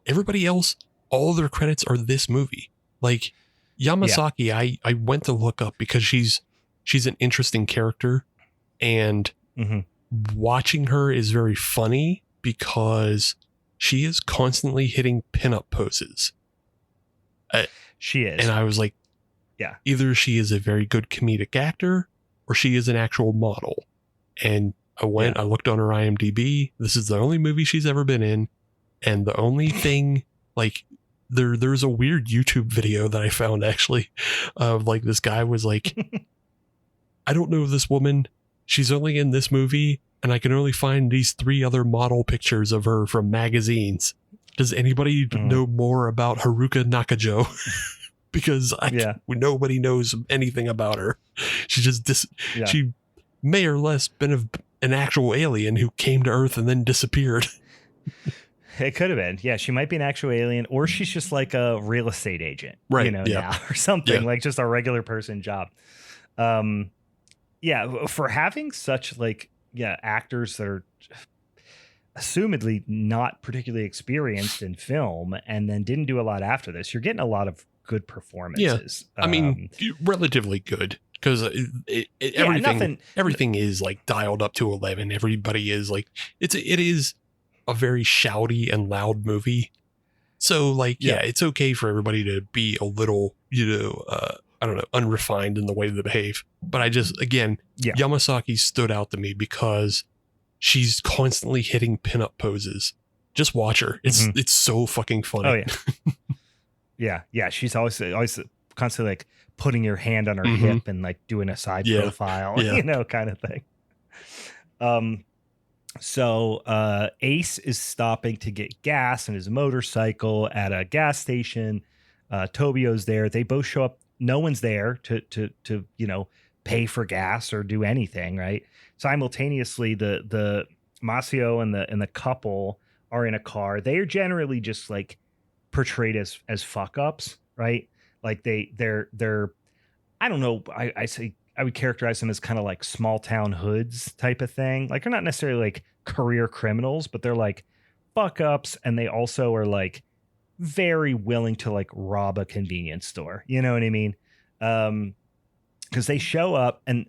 Everybody else, all their credits are this movie. Like Yamazaki, I went to look up because she's an interesting character, and watching her is very funny because she is constantly hitting pinup poses. She is. And I was like, yeah, either she is a very good comedic actor or she is an actual model. And I looked on her IMDb. This is the only movie she's ever been in. And the only thing, like, there's a weird YouTube video that I found actually of like this guy was like, I don't know this woman. She's only in this movie, and I can only find these 3 other model pictures of her from magazines. Does anybody know more about Haruka Nakajo? Because nobody knows anything about her. She just she may or less been an actual alien who came to Earth and then disappeared. It could have been. Yeah, she might be an actual alien, or she's just like a real estate agent, right? Now, or something like just a regular person job. For having such actors that are assumedly not particularly experienced in film and then didn't do a lot after this, you're getting a lot of good performances. Yeah. I mean, relatively good, because everything is like dialed up to 11. Everybody is like, it is a very shouty and loud movie. So it's okay for everybody to be a little, I don't know, unrefined in the way they behave. But Yamasaki stood out to me because she's constantly hitting pinup poses. Just watch her. It's so fucking funny. Oh yeah. Yeah. She's always constantly like putting your hand on her hip and like doing a side profile, kind of thing. So Ace is stopping to get gas in his motorcycle at a gas station. Tobio's there. They both show up. No one's there to pay for gas or do anything, right? Simultaneously, the Masio and the couple are in a car. They are generally just like portrayed as fuck ups, right? Like they're I don't know. I say I would characterize them as kind of like small town hoods type of thing. Like they're not necessarily like career criminals, but they're like fuck ups, and they also are like very willing to like rob a convenience store. You know what I mean? Because they show up and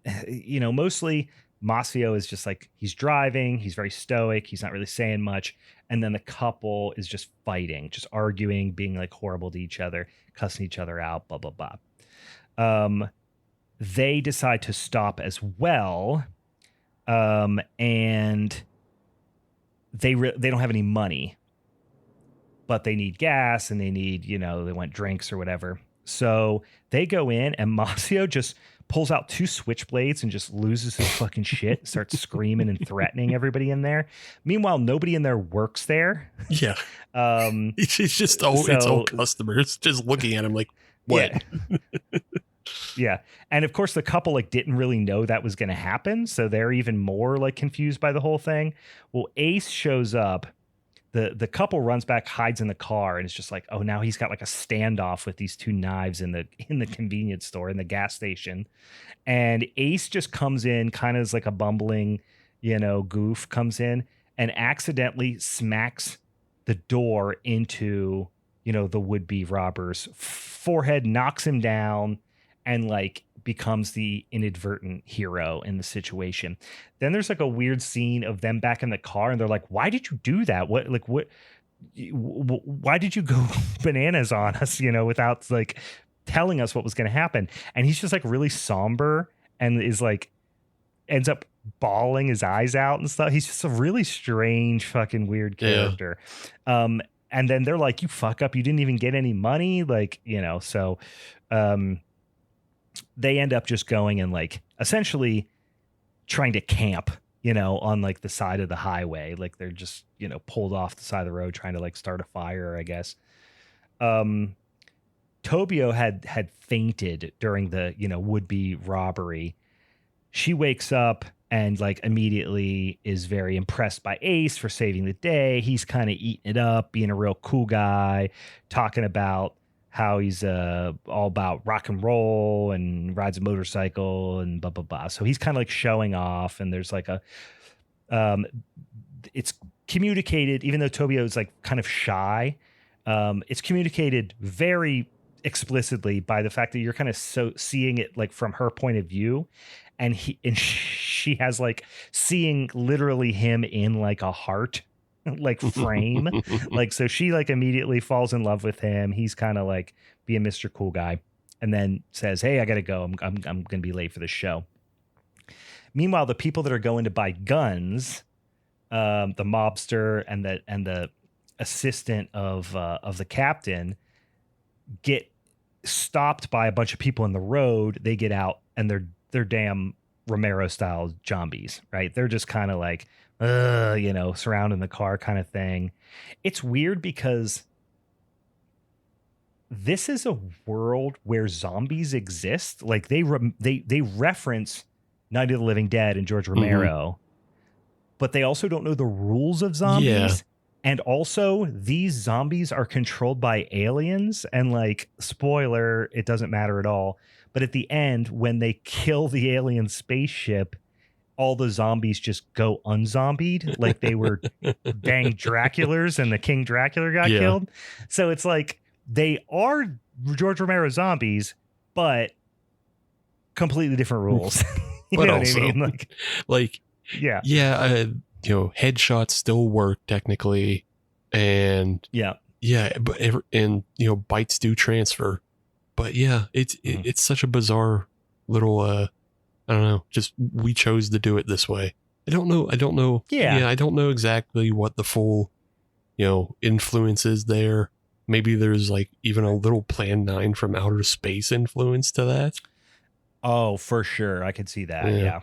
mostly Masio is just like he's driving, he's very stoic, he's not really saying much, and then the couple is just fighting, just arguing, being like horrible to each other, cussing each other out, blah blah blah. They decide to stop as well, and they don't have any money, but they need gas and they need they want drinks or whatever. So they go in and Masio just pulls out 2 switchblades and just loses his fucking shit, starts screaming and threatening everybody in there. Meanwhile, nobody in there works there. Yeah. It's just it's all customers just looking at him like, what? Yeah. Yeah. And of course the couple like didn't really know that was going to happen. So they're even more like confused by the whole thing. Well, Ace shows up. The couple runs back, hides in the car, and it's just like, oh, now he's got like a standoff with these 2 knives in the convenience store, in the gas station. And Ace just comes in kind of as like a bumbling, goof, comes in and accidentally smacks the door into, the would-be robber's forehead, knocks him down, and like becomes the inadvertent hero in the situation. Then there's like a weird scene of them back in the car and they're like, why did you do that? Why did you go bananas on us, without like telling us what was going to happen? And he's just like really somber and is like, ends up bawling his eyes out and stuff. He's just a really strange fucking weird character. Yeah. And then they're like, you fuck up. You didn't even get any money. Like, so, they end up just going and like essentially trying to camp, on like the side of the highway. Like they're just, pulled off the side of the road trying to like start a fire, I guess. Tobio had fainted during the, would-be robbery. She wakes up and like immediately is very impressed by Ace for saving the day. He's kind of eating it up, being a real cool guy, talking about how he's all about rock and roll and rides a motorcycle and blah, blah, blah. So he's kind of like showing off, and there's like it's communicated, even though Tobio is like kind of shy, it's communicated very explicitly by the fact that you're kind of seeing it like from her point of view. And she has like seeing literally him in like a heart like frame. Like, so she like immediately falls in love with him. He's kind of like being Mr. Cool Guy, and then says, hey, I gotta go. I'm gonna be late for the show. Meanwhile, the people that are going to buy guns, the mobster and the assistant of the captain, get stopped by a bunch of people in the road. They get out and they're damn Romero style zombies, right? They're just kind of like, surrounding the car kind of thing. It's weird because this is a world where zombies exist. Like they reference Night of the Living Dead and George Romero, but they also don't know the rules of zombies. Yeah. And also these zombies are controlled by aliens, and like, spoiler, it doesn't matter at all. But at the end, when they kill the alien spaceship, all the zombies just go unzombied, like they were dang Draculas and the King Dracula got killed. So it's like they are George Romero zombies, but completely different rules. But also, what I mean? Headshots still work technically, and bites do transfer. But yeah, it's such a bizarre little I don't know, just we chose to do it this way. I don't know. Yeah, I don't know exactly what the full, influence is there. Maybe there's like even a little Plan 9 from outer space influence to that. Oh, for sure. I could see that.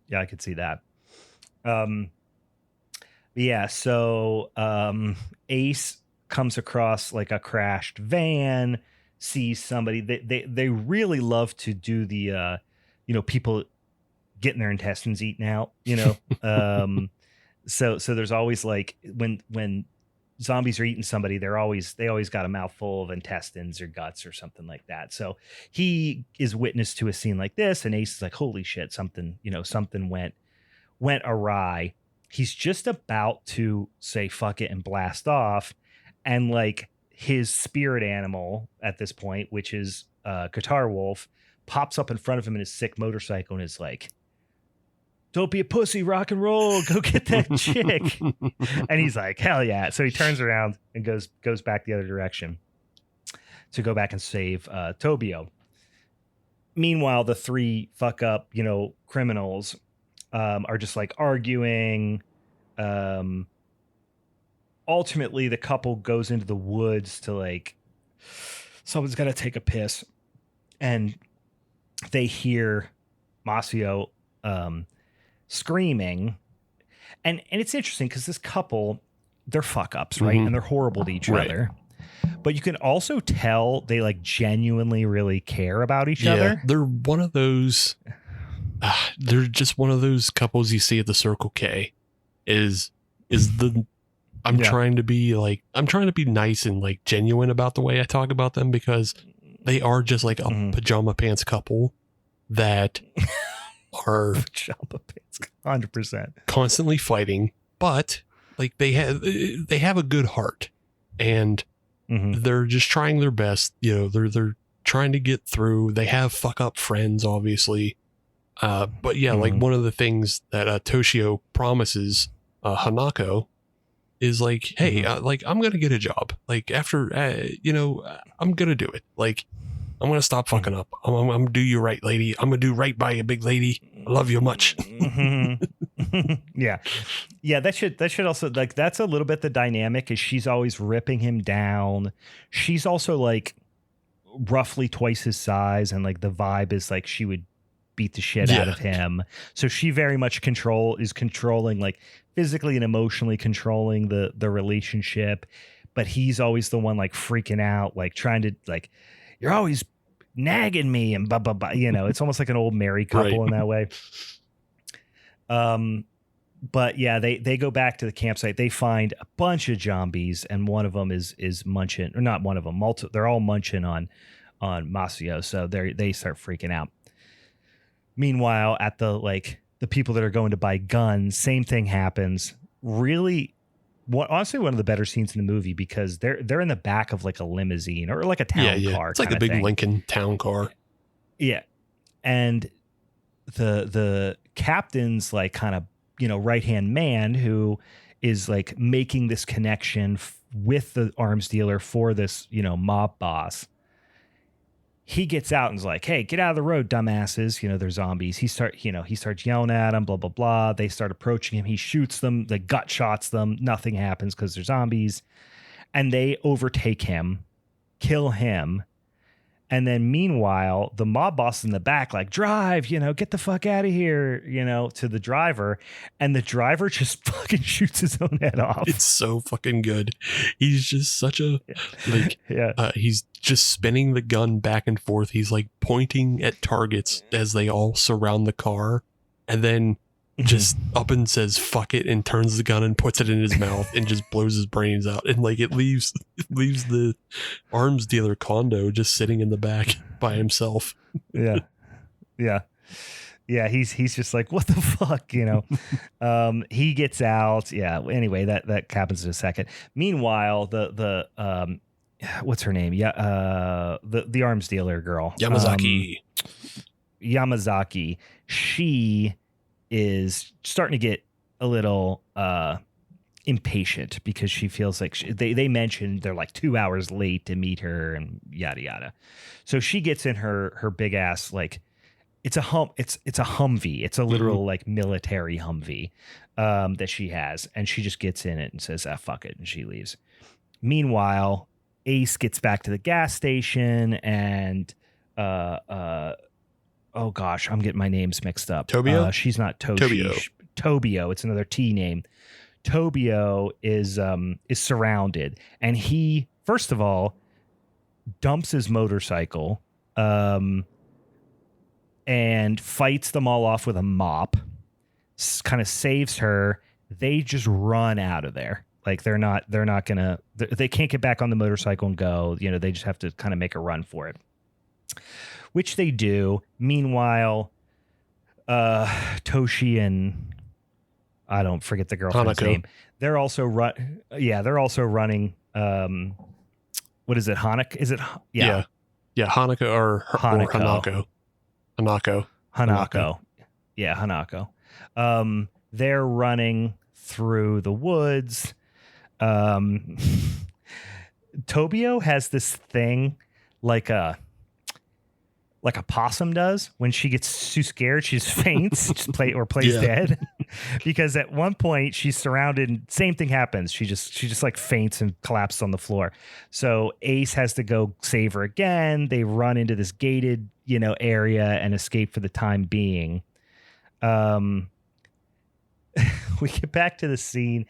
Yeah, I could see that. So Ace comes across like a crashed van, sees somebody. They really love to do the people getting their intestines eaten out, so there's always like when zombies are eating somebody, they always got a mouthful of intestines or guts or something like that. So he is witness to a scene like this, and Ace is like, holy shit, something went awry. He's just about to say fuck it and blast off, and like his spirit animal at this point, which is Guitar Wolf, pops up in front of him in his sick motorcycle and is like, don't be a pussy, rock and roll, go get that chick. And he's like, hell yeah. So he turns around and goes back the other direction to go back and save Tobio. Meanwhile, the three fuck up, criminals are just like arguing. Ultimately, the couple goes into the woods to like, someone's got to take a piss. And they hear Masio screaming, and it's interesting because this couple, they're fuck ups, right? And they're horrible to each other, but you can also tell they like genuinely really care about each other. They're one of those they're just one of those couples you see at the Circle K. I'm trying to be nice and like genuine about the way I talk about them, because they are just like a pajama pants couple that are 100% constantly fighting, but like they have a good heart, and they're just trying their best. They're trying to get through. They have fuck up friends, obviously, but like one of the things that Toshio promises Hanako is like, hey, like I'm gonna get a job. Like after I'm gonna do it. Like I'm going to stop fucking up. I'm going to do you right, lady. I'm going to do right by you, big lady. I love you much. Yeah. That should also, like, that's a little bit the dynamic, is she's always ripping him down. She's also like roughly twice his size. And like the vibe is like she would beat the shit out of him. So she very much is controlling, like physically and emotionally controlling the relationship. But he's always the one like freaking out, like trying to like, you're always nagging me and blah, blah, blah. It's almost like an old married couple in that way. But yeah, they go back to the campsite. They find a bunch of zombies, and one of them is munching, or not one of them. They're all munching on Masio. So they start freaking out. Meanwhile, at the people that are going to buy guns, same thing happens. Really, honestly, one of the better scenes in the movie, because they're in the back of like a limousine or like a town car. It's like a big Lincoln town car. Yeah. And the captain's like kind of, right-hand man who is like making this connection with the arms dealer for this, mob boss. He gets out and is like, hey, get out of the road, dumbasses. They're zombies. He starts yelling at them, blah, blah, blah. They start approaching him. He shoots them, the gut shots them. Nothing happens because they're zombies. And they overtake him, kill him. And then meanwhile, the mob boss in the back, like, drive, get the fuck out of here, to the driver. And the driver just fucking shoots his own head off. It's so fucking good. He's just such a, he's just spinning the gun back and forth. He's like pointing at targets as they all surround the car. And then just up and says, fuck it, and turns the gun and puts it in his mouth and just blows his brains out. And like it leaves the arms dealer condo just sitting in the back by himself. Yeah. He's just like, what the fuck, he gets out. Yeah. Anyway, that happens in a second. Meanwhile, the what's her name? Yeah. The arms dealer girl, Yamazaki. She is starting to get a little impatient, because she feels like they mentioned they're like 2 hours late to meet her and yada yada. So she gets in her big ass, like it's a Humvee. It's a literal like military Humvee that she has, and she just gets in it and says, fuck it, and she leaves. Meanwhile, Ace gets back to the gas station, and oh gosh, I'm getting my names mixed up. Tobio? She's not Toshi. Tobio. It's another T name. Tobio is surrounded, and he, first of all, dumps his motorcycle, and fights them all off with a mop, kind of saves her. They just run out of there. Like they're not gonna, they can't get back on the motorcycle and go, they just have to kind of make a run for it, which they do. Meanwhile, Toshi and I don't forget the girlfriend's name. They're also running. What is it? Hanako? Is it? Yeah. Hanako or Hanako. Hanako. Yeah, Hanako. They're running through the woods. Tobio has this thing like a possum does when she gets too scared. She just faints, plays dead. Because at one point she's surrounded and same thing happens. She just like faints and collapses on the floor. So Ace has to go save her again. They run into this gated, area and escape for the time being. We get back to the scene.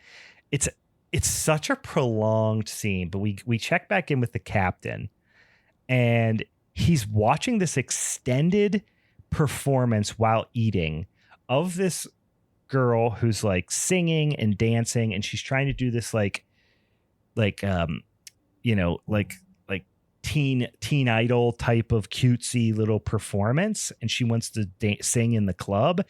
It's such a prolonged scene, but we check back in with the captain and he's watching this extended performance while eating of this girl who's like singing and dancing, and she's trying to do this like teen idol type of cutesy little performance, and she wants to sing in the club,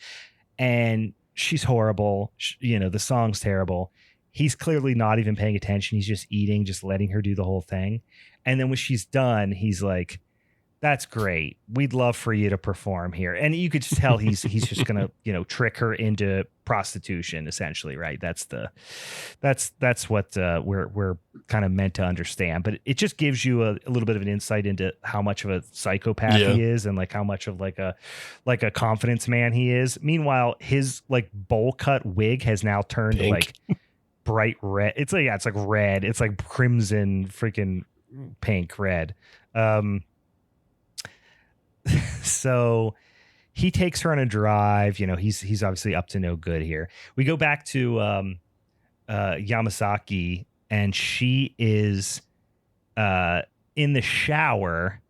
and she's horrible. The song's terrible. He's clearly not even paying attention. He's just eating, just letting her do the whole thing. And then when she's done, he's like, that's great. We'd love for you to perform here. And you could just tell he's just going to, trick her into prostitution, essentially, right? That's what we're kind of meant to understand. But it just gives you a little bit of an insight into how much of a psychopath he is, and like how much of like a confidence man he is. Meanwhile, his like bowl cut wig has now turned to like bright red. It's like red. It's like crimson, freaking pink red. So he takes her on a drive. He's obviously up to no good here. We go back to Yamasaki, and she is in the shower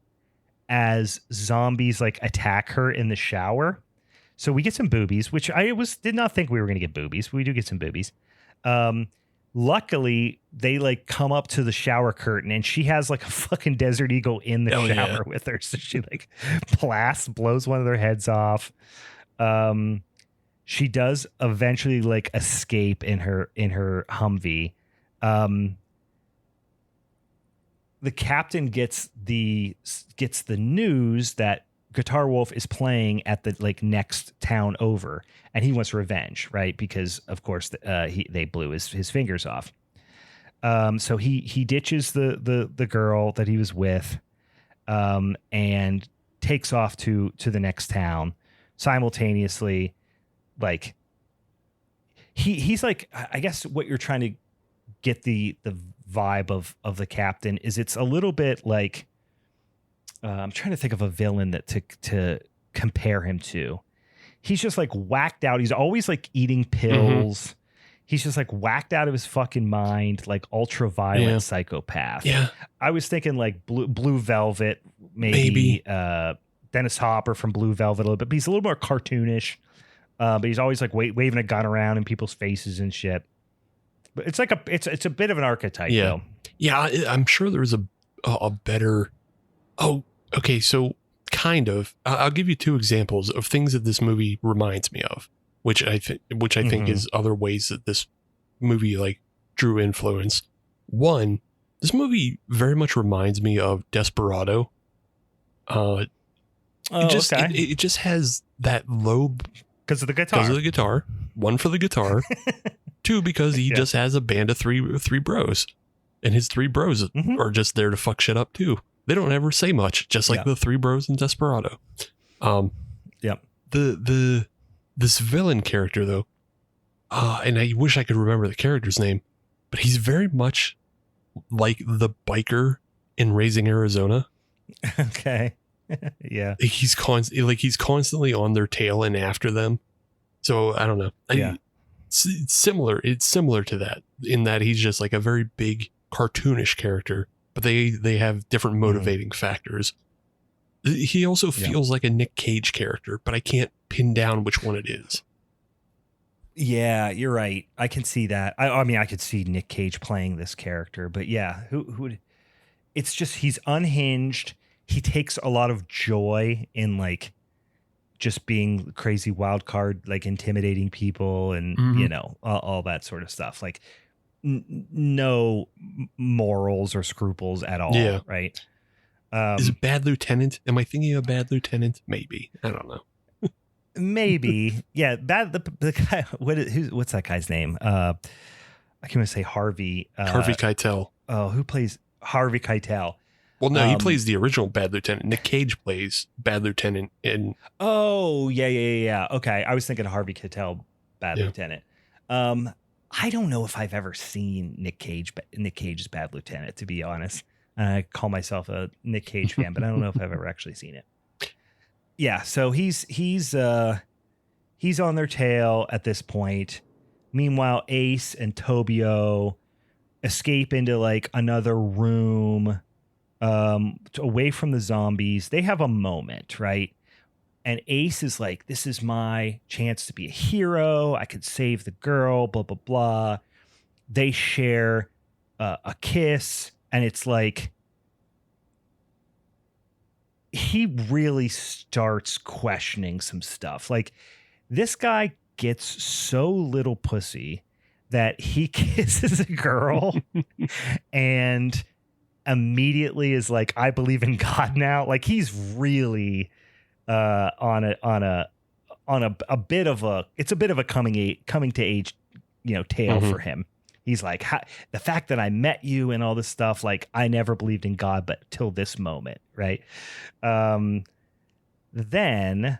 as zombies like attack her in the shower. So we get some boobies, which I did not think we were going to get boobies. We do get some boobies. Luckily, they like come up to the shower curtain, and she has like a fucking Desert Eagle in the shower with her. So she like blows one of their heads off. She does eventually like escape in her Humvee. The captain gets the news that Guitar Wolf is playing at the like next town over, and he wants revenge, right? Because of course they blew his fingers off. So he ditches the girl that he was with, and takes off to the next town. Simultaneously, like he's like, I guess what you're trying to get the vibe of the captain is it's a little bit like. I'm trying to think of a villain that to compare him to. He's just like whacked out. He's always like eating pills. Mm-hmm. He's just like whacked out of his fucking mind, like ultra violent psychopath. Yeah. I was thinking like Blue Velvet, maybe. Dennis Hopper from Blue Velvet a little bit, but he's a little more cartoonish. But he's always like waving a gun around in people's faces and shit. But it's like it's a bit of an archetype, though. Yeah, I'm sure there's a better. Oh, okay. So kind of, I'll give you two examples of things that this movie reminds me of, which I think is other ways that this movie like drew influence. One, this movie very much reminds me of Desperado. It just has that low because of the guitar. One for the guitar. Two, because he just has a band of three bros, and his three bros are just there to fuck shit up too. They don't ever say much, just like the three bros in Desperado. This villain character though, and I wish I could remember the character's name, but he's very much like the biker in Raising Arizona. Okay. Yeah. He's constantly on their tail and after them. So I don't know. It's similar to that in that he's just like a very big cartoonish character, but they have different motivating factors. He also feels like a Nick Cage character, but I can't pin down which one it is. Yeah, you're right. I can see that. I mean, I could see Nick Cage playing this character, but yeah, who would? It's just he's unhinged. He takes a lot of joy in like just being crazy wild card, like intimidating people and all that sort of stuff. Like no morals or scruples at all. Yeah. Right. Is it Bad Lieutenant? Am I thinking of Bad Lieutenant? Maybe. I don't know. Maybe. Yeah. The guy, what's that guy's name? I can't even say Harvey. Harvey Keitel. Oh, who plays Harvey Keitel? Well, no, he plays the original Bad Lieutenant. Nick Cage plays Bad Lieutenant in. Oh, yeah. Okay. I was thinking Harvey Keitel, Bad Lieutenant. I don't know if I've ever seen Nick Cage's Bad Lieutenant, to be honest. I call myself a Nick Cage fan, but I don't know if I've ever actually seen it. Yeah, so he's on their tail at this point. Meanwhile, Ace and Tobio escape into like another room, away from the zombies. They have a moment, right? And Ace is like, "This is my chance to be a hero. I could save the girl." Blah blah blah. They share a kiss, and it's like he really starts questioning some stuff. Like this guy gets so little pussy that he kisses a girl and immediately is like, "I believe in God now." Like he's really on a bit of a coming to age, tale for him. He's like, the fact that I met you and all this stuff, like I never believed in God, but till this moment. Right. Then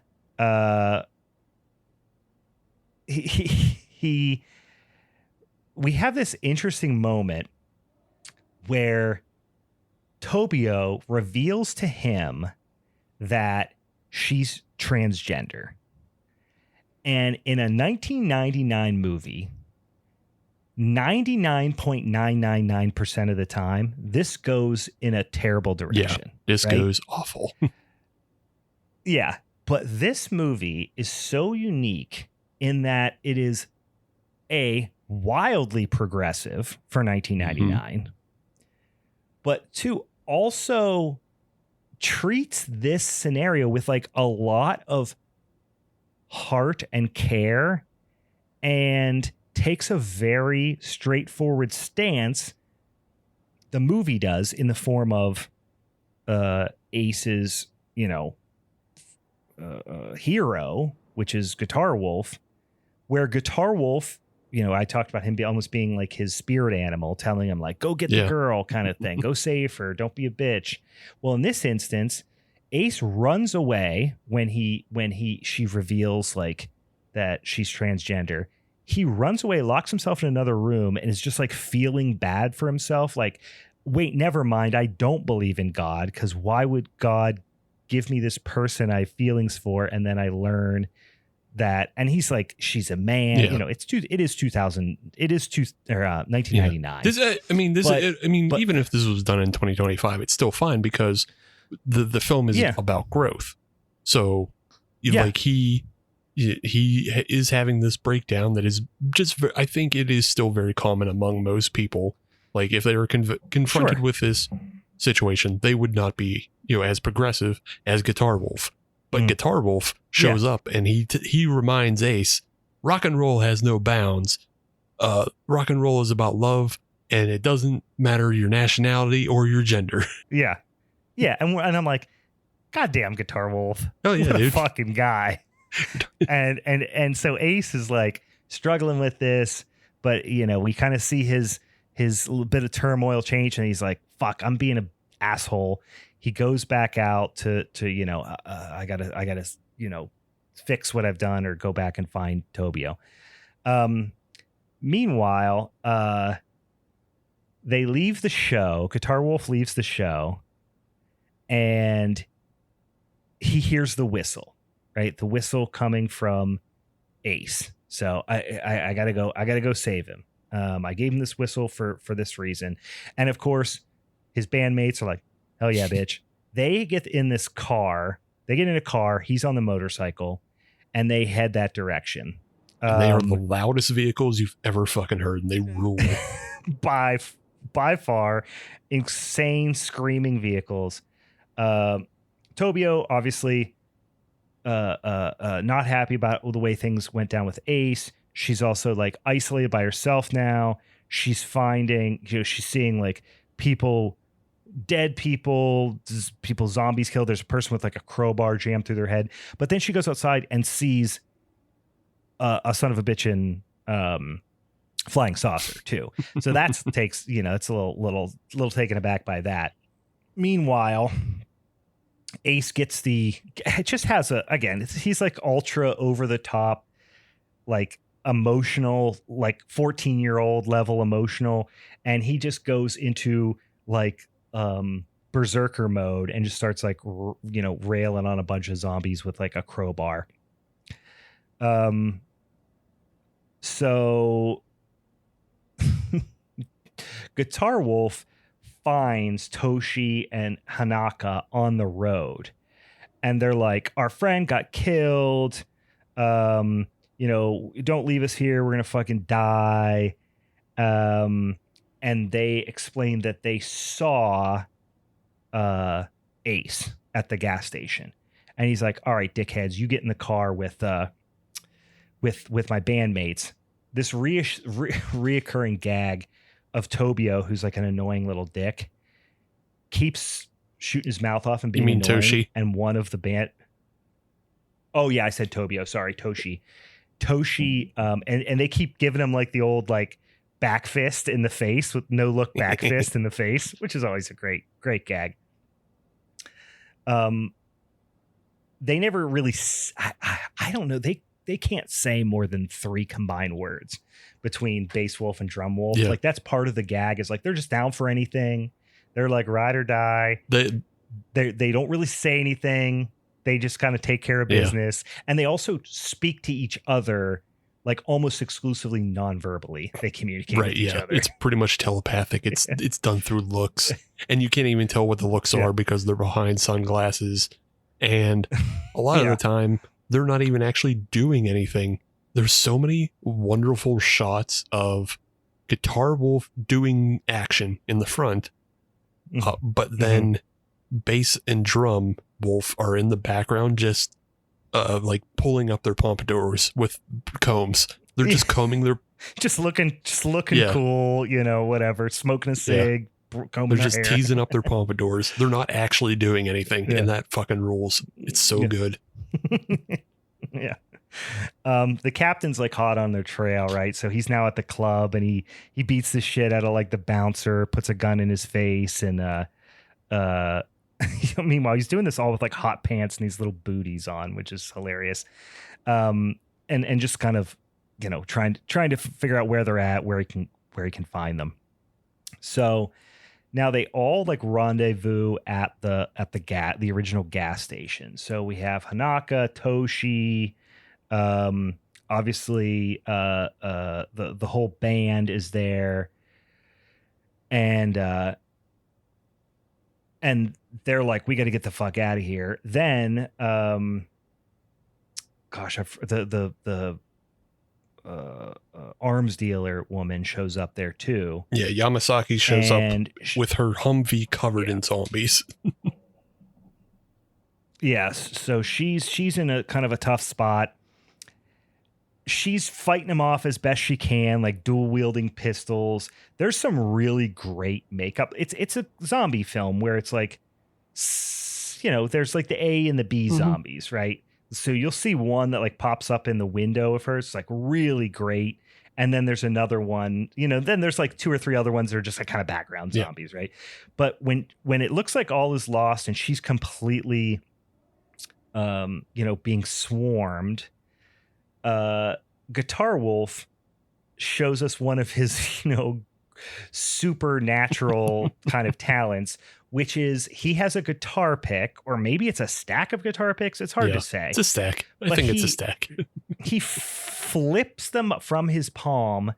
we have this interesting moment where Tobio reveals to him that she's transgender. And in a 1999 movie, 99.999% of the time, this goes in a terrible direction. Yeah, this goes awful. Yeah, but this movie is so unique in that it is wildly progressive for 1999, but two, also treats this scenario with like a lot of heart and care and takes a very straightforward stance. The movie does, in the form of Ace's, hero, which is Guitar Wolf, where Guitar Wolf, I talked about him almost being like his spirit animal, telling him like, "Go get the girl," kind of thing. "Go save her. Don't be a bitch." Well, in this instance, Ace runs away when she reveals like that she's transgender. He runs away, locks himself in another room, and is just like feeling bad for himself. Like, wait, never mind. I don't believe in God, because why would God give me this person I have feelings for, and then I learn that? And he's like, she's a man. It is 1999. Even if this was done in 2025, it's still fine because the film is about growth. So, like he is having this breakdown that is just, I think it is still very common among most people. Like if they were confronted with this situation, they would not be, as progressive as Guitar Wolf. But Guitar Wolf shows up and he reminds Ace, rock and roll has no bounds. Rock and roll is about love, and it doesn't matter your nationality or your gender. Yeah. Yeah. And I'm like, goddamn Guitar Wolf. Oh yeah, what dude. A fucking guy. and so Ace is like struggling with this, but we kind of see his little bit of turmoil change, and he's like, fuck, I'm being an asshole. He goes back out to I gotta fix what I've done or go back and find Tobio. Meanwhile, they leave the show. Guitar Wolf leaves the show, and he hears the whistle, right? The whistle coming from Ace. So I gotta go save him. I gave him this whistle for this reason. And of course, his bandmates are like, "Hell yeah, bitch. They get in this car. They get in a car. He's on the motorcycle, and they head that direction. And they are the loudest vehicles you've ever fucking heard, and they rule. by far, insane screaming vehicles. Tobio obviously not happy about the way things went down with Ace. She's also like isolated by herself now. She's finding, she's seeing like dead people, zombies killed. There's a person with like a crowbar jammed through their head. But then she goes outside and sees a son of a bitch in flying saucer too. So that's takes, it's a little taken aback by that. Meanwhile, Ace gets it just has he's like ultra over the top, like emotional, like 14-year-old level emotional. And he just goes into like berserker mode and just starts like, railing on a bunch of zombies with like a crowbar. So Guitar Wolf finds Toshi and Hanaka on the road, and they're like, our friend got killed. Don't leave us here. We're going to fucking die. And they explain that they saw Ace at the gas station, and he's like, all right, dickheads, you get in the car with my bandmates. This reoccurring gag of Tobio, who's like an annoying little dick, keeps shooting his mouth off and being annoying. Toshi? And one of the band. Oh yeah, I said Tobio. Sorry, Toshi. And they keep giving him like the old like back fist in the face with no look back fist in the face, which is always a great gag. They never really. I don't know. They can't say more than 3 combined words between Bass Wolf and Drum Wolf. Yeah. Like that's part of the gag is like, they're just down for anything. They're like ride or die. They don't really say anything. They just kind of take care of business. Yeah. And they also speak to each other like almost exclusively non-verbally. They communicate with each other. It's pretty much telepathic. It's done through looks, and you can't even tell what the looks are because they're behind sunglasses. And a lot of the time, they're not even actually doing anything. There's so many wonderful shots of Guitar Wolf doing action in the front, but then Bass and Drum Wolf are in the background just like pulling up their pompadours with combs. They're just combing their... just looking cool, whatever, smoking a cig, combing They're just hair. teasing up their pompadours. They're not actually doing anything, and that fucking rules. It's so good. Yeah. The captain's like hot on their trail, right? So he's now at the club, and he beats the shit out of like the bouncer, puts a gun in his face, and meanwhile he's doing this all with like hot pants and these little booties on, which is hilarious. And just kind of trying to figure out where they're at, where he can find them. So now they all like rendezvous at the original gas station. So we have Hanaka, Toshi, obviously the whole band is there, and they're like, we got to get the fuck out of here. Then the arms dealer woman shows up there too. Yeah, Yamasaki shows up with her Humvee covered in zombies. Yes, so she's in a kind of a tough spot. She's fighting him off as best she can, like dual wielding pistols. There's some really great makeup. It's a zombie film where it's like, there's like the A and the B zombies, right? So you'll see one that like pops up in the window of hers. It's like really great. And then there's another one, then there's like 2 or 3 other ones that are just like kind of background zombies, right? But when it looks like all is lost and she's completely, being swarmed, Guitar Wolf shows us one of his, supernatural kind of talents, which is he has a guitar pick, or maybe it's a stack of guitar picks. It's hard to say. It's a stack. I think it's a stack. He flips them from his palm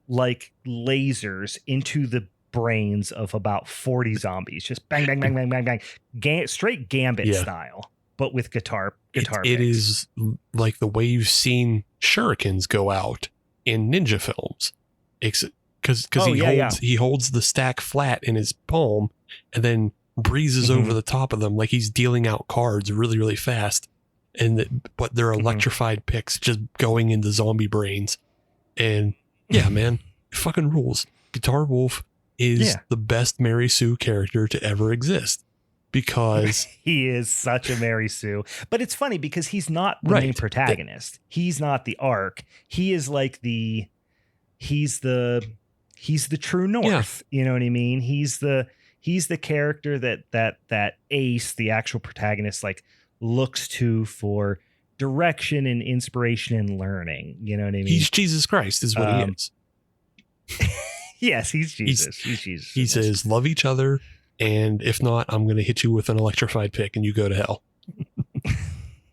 like lasers into the brains of about 40 zombies. Just bang, bang, bang, bang, bang, bang. Straight Gambit style, but with guitar It mix. is like the way you've seen shurikens go out in ninja films. Because he holds the stack flat in his palm and then breezes over the top of them like he's dealing out cards really, really fast. But they're electrified picks just going into zombie brains. And yeah, man, it fucking rules. Guitar Wolf is the best Mary Sue character to ever exist because he is such a Mary Sue. But it's funny because he's not the main protagonist. He's not the arc. He is like he's the true north. Yeah. You know what I mean? He's the character that Ace, the actual protagonist, like looks to for direction and inspiration and learning. You know what I mean? He's Jesus Christ is what he is. Yes, he's Jesus. He's Jesus. He says, love each other. And if not, I'm going to hit you with an electrified pick and you go to hell.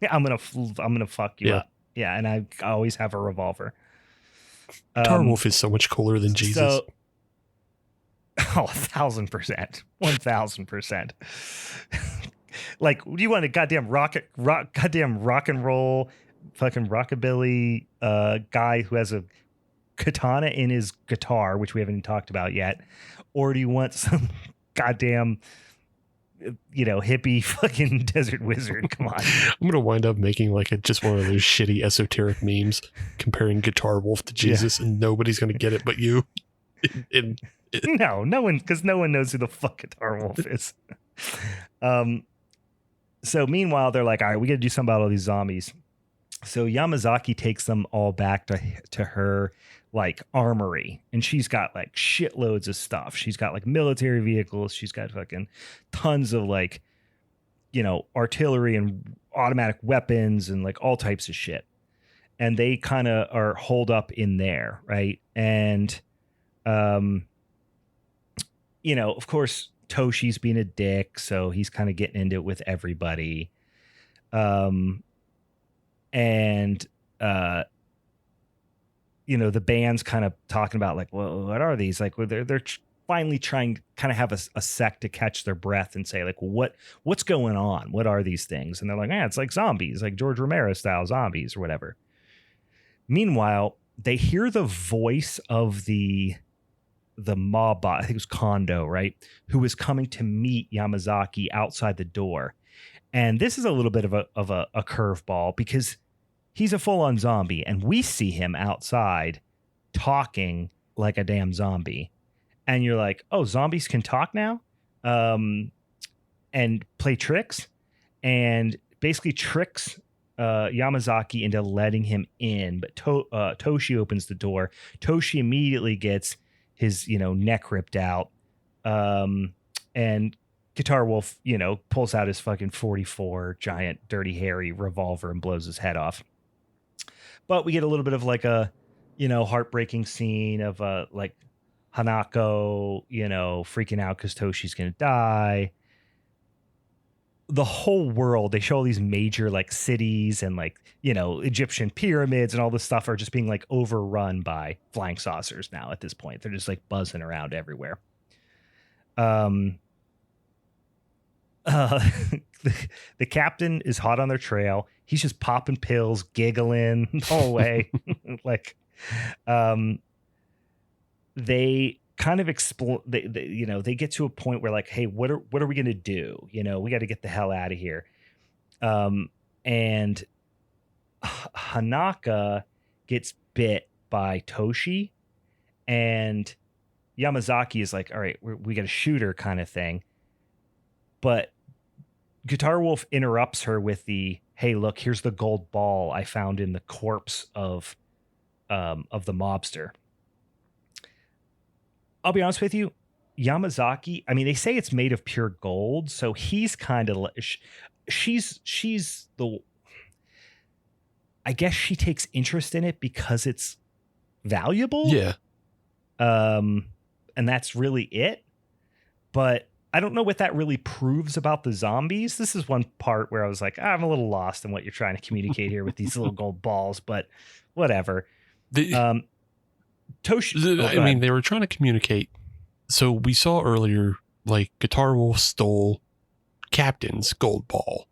I'm going to fuck you up. Yeah. And I always have a revolver. Guitar Wolf is so much cooler than Jesus. So, 1,000%, 1,000%. Like, do you want a goddamn rock and roll, fucking rockabilly guy who has a katana in his guitar, which we haven't even talked about yet, or do you want some goddamn, hippie fucking desert wizard? Come on. I'm gonna wind up making like just one of those shitty esoteric memes comparing Guitar Wolf to Jesus, and nobody's gonna get it but you. No one, because no one knows who the fuck Guitar Wolf is. So meanwhile, they're like, all right, we got to do something about all these zombies. So Yamazaki takes them all back to her like armory, and she's got like shitloads of stuff. She's got like military vehicles. She's got fucking tons of like, artillery and automatic weapons and like all types of shit. And they kind of are holed up in there, right? And, of course, Toshi's being a dick, so he's kind of getting into it with everybody. The band's kind of talking about like, well, what are these? Like, they're finally trying to kind of have a sec to catch their breath and say like, what's going on? What are these things? And they're like, it's like zombies, like George Romero style zombies or whatever. Meanwhile, they hear the voice of the mob boss, I think it was Kondo, right? Who was coming to meet Yamazaki outside the door. And this is a little bit of a curveball because he's a full-on zombie, and we see him outside talking like a damn zombie. And you're like, oh, zombies can talk now? And play tricks? And basically tricks Yamazaki into letting him in. But Toshi opens the door. Toshi immediately gets his, neck ripped out. And Guitar Wolf, pulls out his fucking 44 giant dirty hairy revolver and blows his head off. But we get a little bit of like a, heartbreaking scene of like Hanako, freaking out because Toshi's going to die. The whole world, they show all these major like cities and like, Egyptian pyramids and all this stuff are just being like overrun by flying saucers now at this point. They're just like buzzing around everywhere. The captain is hot on their trail. He's just popping pills, giggling the whole way. Like, they kind of explore. They get to a point where like, hey, what are we gonna do? We got to get the hell out of here. And Hanaka gets bit by Toshi, and Yamazaki is like, all right, we got to shoot her kind of thing. But Guitar Wolf interrupts her with the, hey, look, here's the gold ball I found in the corpse of the mobster. I'll be honest with you, Yamazaki, I mean, they say it's made of pure gold, so he's kind of, she's the, I guess she takes interest in it because it's valuable. Yeah. And that's really it. But I don't know what that really proves about the zombies. This is one part where I was like, I'm a little lost in what you're trying to communicate here with these little gold balls, but whatever. Toshi. They were trying to communicate So we saw earlier, like, Guitar Wolf stole Captain's gold ball.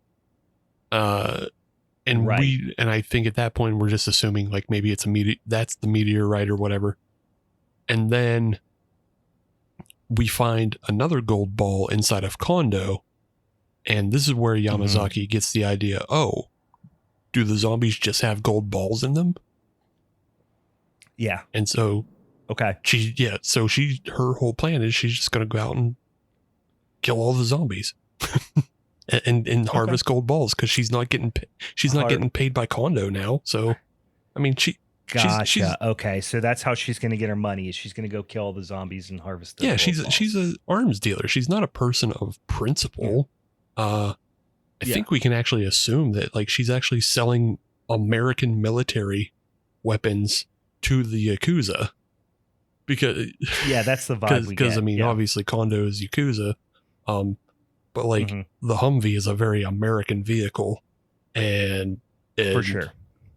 And Right. and I think at that point we're just assuming like maybe it's that's the meteorite or whatever. And then we find another gold ball inside of Kondo. And this is where Yamazaki gets the idea, oh, do the zombies just have gold balls in them? Yeah. And so okay. Her whole plan is she's just going to go out and kill all the zombies. and harvest gold balls because she's not getting paid by Kondo now. So, I mean, she's okay. So that's how she's going to get her money. Is she's going to go kill all the zombies and harvest their gold balls. She's an arms dealer. She's not a person of principle. I think we can actually assume that like she's actually selling American military weapons to the Yakuza because that's the vibe because I mean obviously Kondo is Yakuza. But like the Humvee is a very American vehicle, and for sure.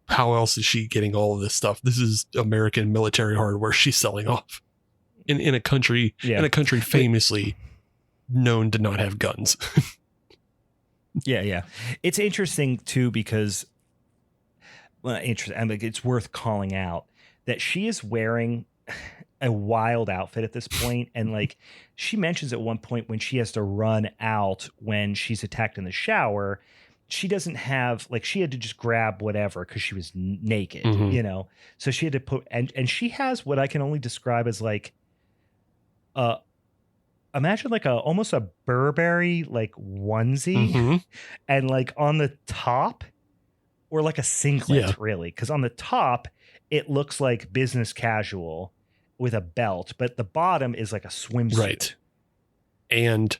How else is she getting all of this stuff? This is American military hardware she's selling off in a country famously known to not have guns. Yeah. It's interesting too because it's worth calling out that she is wearing a wild outfit at this point, and like she mentions at one point when she has to run out when she's attacked in the shower, she doesn't have like she had to just grab whatever because she was naked, so she had to put and she has what I can only describe as like imagine like almost a Burberry like onesie and like on the top or like a singlet really, because on the top it looks like business casual with a belt, but the bottom is like a swimsuit. Right. And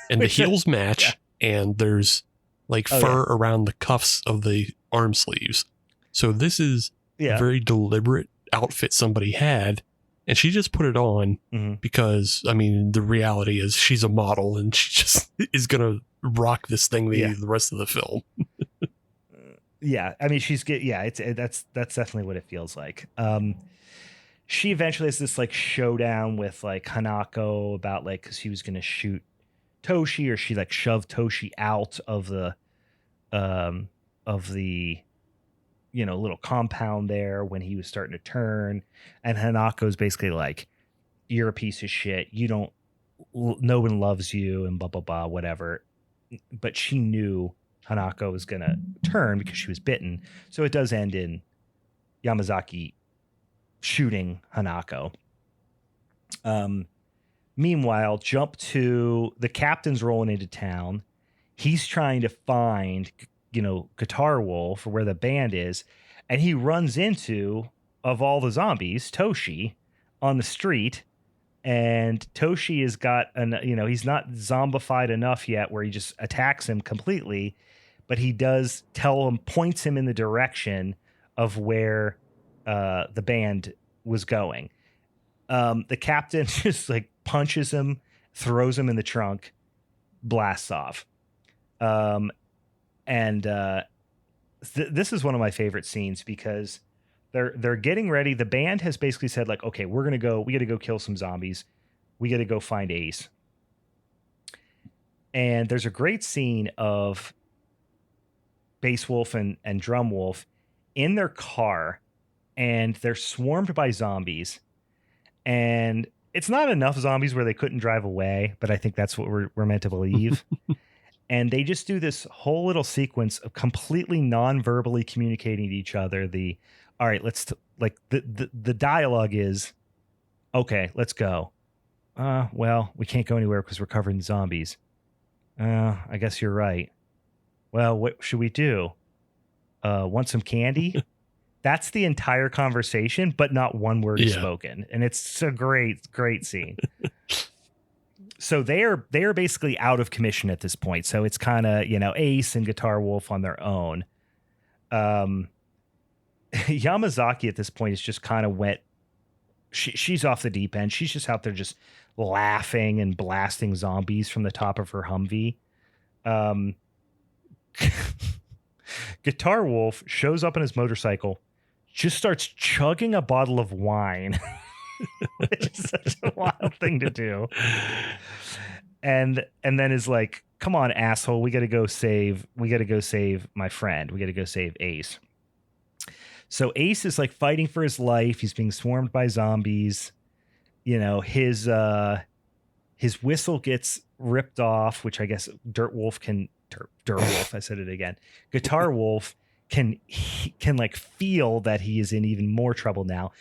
the heels match and there's like fur around the cuffs of the arm sleeves. So this is a very deliberate outfit somebody had, and she just put it on because, I mean, the reality is she's a model and she just is going to rock this thing the rest of the film. I mean, that's definitely what it feels like. She eventually has this like showdown with like Hanako about like, cause he was going to shoot Toshi, or she like shoved Toshi out of the little compound there when he was starting to turn. And Hanako's basically like, you're a piece of shit. No one loves you and blah, blah, blah, whatever. But she knew Hanako was going to turn because she was bitten. So it does end in Yamazaki shooting Hanako. Meanwhile, jump to the captain's rolling into town. He's trying to find, Guitar Wolf, or where the band is. And he runs into, of all the zombies, Toshi on the street. And Toshi has got he's not zombified enough yet where he just attacks him completely, but he does points him in the direction of where the band was going. The captain just like punches him, throws him in the trunk, blasts off. This is one of my favorite scenes because they're getting ready. The band has basically said like, okay, we got to go kill some zombies. We got to go find Ace. And there's a great scene of Bass Wolf and Drum Wolf in their car, and they're swarmed by zombies. And it's not enough zombies where they couldn't drive away, but I think that's what we're meant to believe. And they just do this whole little sequence of completely non-verbally communicating to each other. All right, the dialogue is, okay, let's go. Well, we can't go anywhere because we're covered in zombies. I guess you're right. Well, what should we do? Want some candy? That's the entire conversation, but not one word is spoken. And it's a great, great scene. So they are basically out of commission at this point. So it's kind of, Ace and Guitar Wolf on their own. Yamazaki at this point is just kind of wet. She's off the deep end. She's just out there just laughing and blasting zombies from the top of her Humvee. Guitar Wolf shows up on his motorcycle, just starts chugging a bottle of wine which is such a wild thing to do. And then is like, come on, asshole, we gotta go save my friend. We gotta go save Ace. So Ace is like fighting for his life. He's being swarmed by zombies. You know, his whistle gets ripped off, which I guess Dirt Wolf, I said it again. Guitar Wolf can like feel that he is in even more trouble now.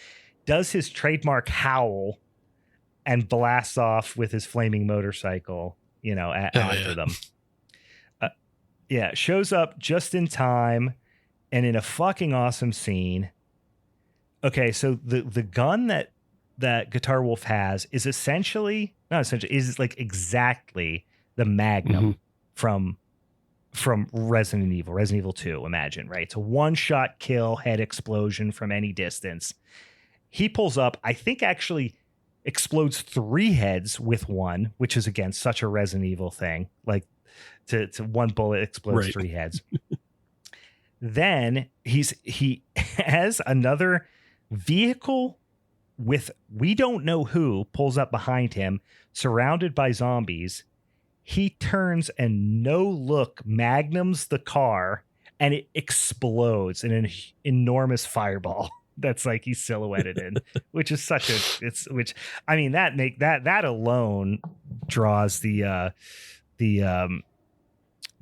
Does his trademark howl and blasts off with his flaming motorcycle, you know, after them. Shows up just in time and in a fucking awesome scene. Okay, so the gun that Guitar Wolf has is is like exactly the Magnum from Resident Evil 2, imagine, right? It's a one-shot kill, head explosion from any distance. He pulls up, I think actually explodes 3 heads with one, which is, again, such a Resident Evil thing. Like, to one bullet explodes 3 heads. Then he has another vehicle with we don't know who pulls up behind him, surrounded by zombies. He turns and magnums the car, and it explodes in an enormous fireball that's like he's silhouetted in, which is that alone draws the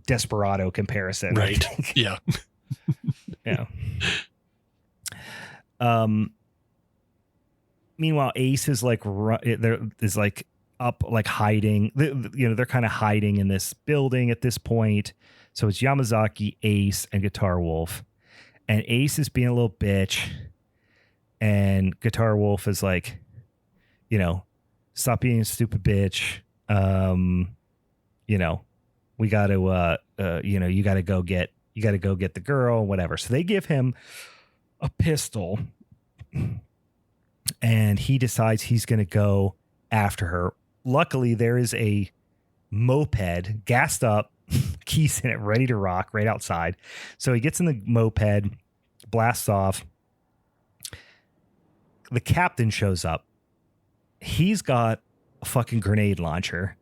Desperado comparison, right? Yeah. Yeah. Meanwhile, Ace is like up, like hiding. They're kind of hiding in this building at this point. So it's Yamazaki, Ace, and Guitar Wolf, and Ace is being a little bitch, and Guitar Wolf is like, stop being a stupid bitch. We got to, you got to go get the girl, whatever. So they give him a pistol, and he decides he's going to go after her. Luckily, there is a moped gassed up, keys in it, ready to rock right outside. So he gets in the moped, blasts off. The captain shows up. He's got a fucking grenade launcher,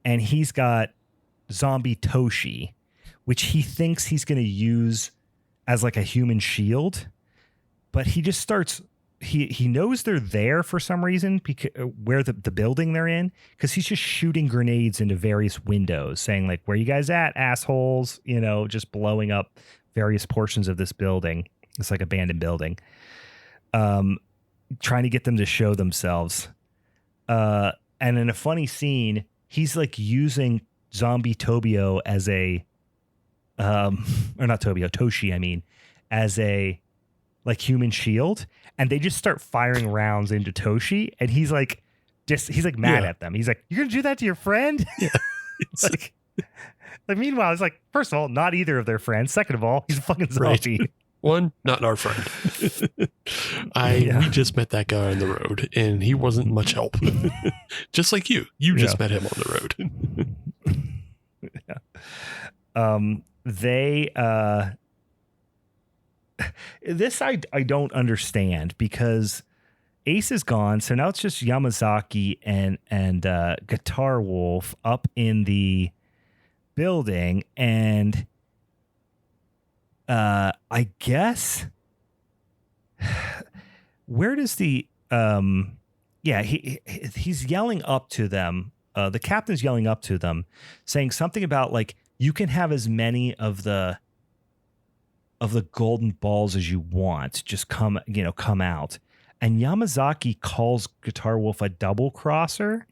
and he's got zombie Toshi, which he thinks he's going to use as like a human shield, but he just starts. He knows they're there for some reason, because where the building they're in, because he's just shooting grenades into various windows, saying like, "Where you guys at, assholes?" Just blowing up various portions of this building. It's like abandoned building. Trying to get them to show themselves. And in a funny scene, he's like using zombie Tobio as a, or not Tobio, Toshi, I mean, as a like human shield, and they just start firing rounds into Toshi, and he's like mad at them. He's like, "You're gonna do that to your friend?" Yeah. like meanwhile, it's like, first of all, not either of their friends. Second of all, he's a fucking zombie. Right. One, not our friend. We just met that guy on the road, and he wasn't much help. Just like you just met him on the road. This I don't understand, because Ace is gone, so now it's just Yamazaki and Guitar Wolf up in the building, and I guess where does the he's yelling up to them. The captain's yelling up to them, saying something about like, you can have as many of the golden balls as you want. Just come out. And Yamazaki calls Guitar Wolf a double crosser.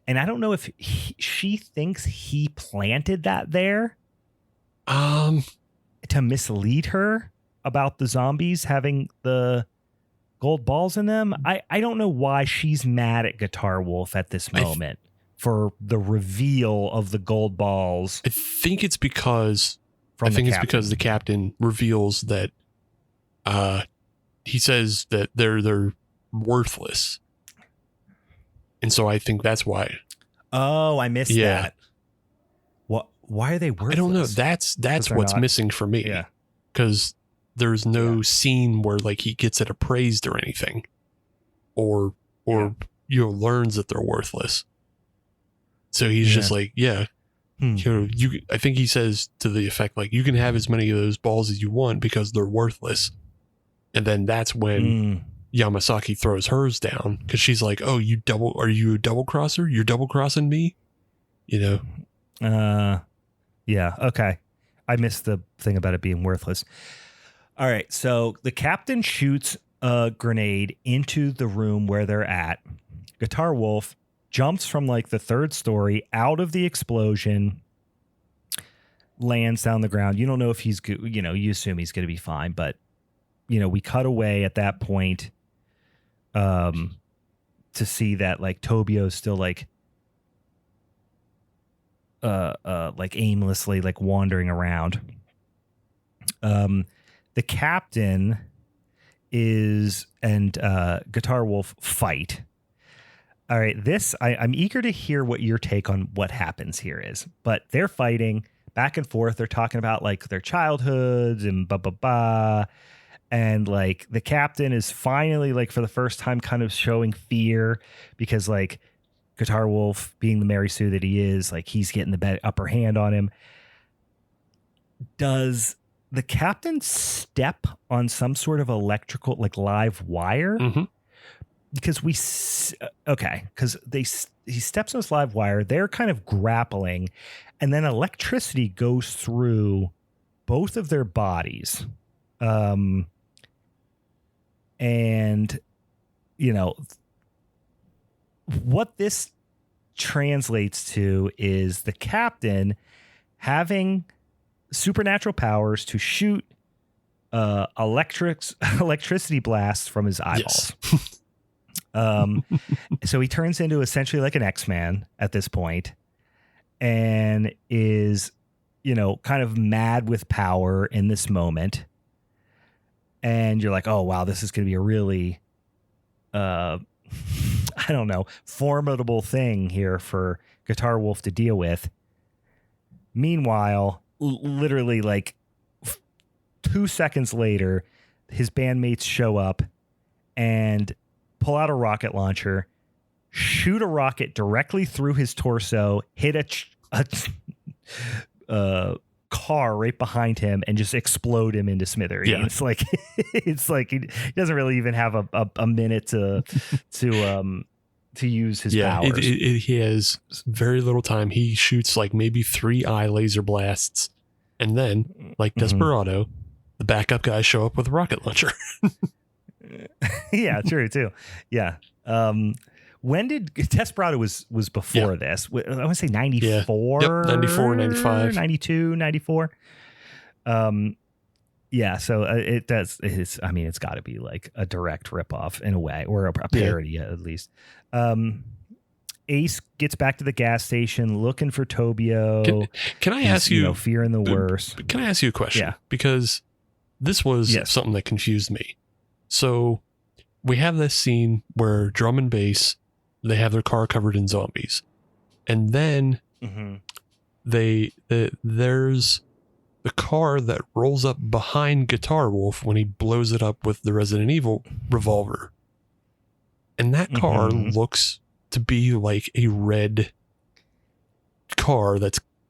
And I don't know if she thinks he planted that there. To mislead her about the zombies having the gold balls in them. I don't know why she's mad at Guitar Wolf at this moment for the reveal of the gold balls. I think it's because the captain reveals that he says that they're worthless. And so I think that's why. Oh, I missed that. Why are they worthless? I don't know. That's what's missing for me. Yeah. Because there's no scene where like he gets it appraised or anything. or learns that they're worthless. So he's just like, I think he says to the effect, like, you can have as many of those balls as you want because they're worthless. And then that's when Yamasaki throws hers down, because she's like, oh, are you a double crosser? You're double crossing me? Yeah, okay. I missed the thing about it being worthless. All right, so the captain shoots a grenade into the room where they're at. Guitar Wolf jumps from like the third story out of the explosion, lands down the ground. You don't know if he's good. You assume he's going to be fine, but we cut away at that point to see that like Tobio's still like aimlessly like wandering around. The captain and Guitar Wolf fight. All right, I'm eager to hear what your take on what happens here is. But they're fighting back and forth. They're talking about like their childhoods and blah, blah, blah. And like the captain is finally like for the first time kind of showing fear because like Guitar Wolf, being the Mary Sue that he is, like he's getting the upper hand on him. Does the captain step on some sort of electrical like live wire? Mm-hmm. Because he steps on this live wire. They're kind of grappling, and then electricity goes through both of their bodies. And what this translates to is the captain having supernatural powers to shoot electricity blasts from his eyeballs. Yes. So he turns into essentially like an X-Man at this point and is, kind of mad with power in this moment. And you're like, oh, wow, this is going to be a really, formidable thing here for Guitar Wolf to deal with. Meanwhile, literally like 2 seconds later, his bandmates show up and pull out a rocket launcher, shoot a rocket directly through his torso, hit a car right behind him, and just explode him into smithereens. Yeah. It's like he doesn't really even have a minute to use his powers. He has very little time. He shoots like maybe 3 eye laser blasts, and then, like Desperado, the backup guys show up with a rocket launcher. Yeah, true too. Yeah. When did Desperado was before this? I want to say 94, Yep, 94, 95, 92, 94. Yeah. So it does. It's got to be like a direct ripoff in a way, or a parody at least. Ace gets back to the gas station looking for Tobio. Can I ask you? Fearing the worst. Can I ask you a question? Yeah. Because this was something that confused me. So we have this scene where drum and bass, they have their car covered in zombies. And then there's the car that rolls up behind Guitar Wolf when he blows it up with the Resident Evil revolver. And that car looks to be like a red car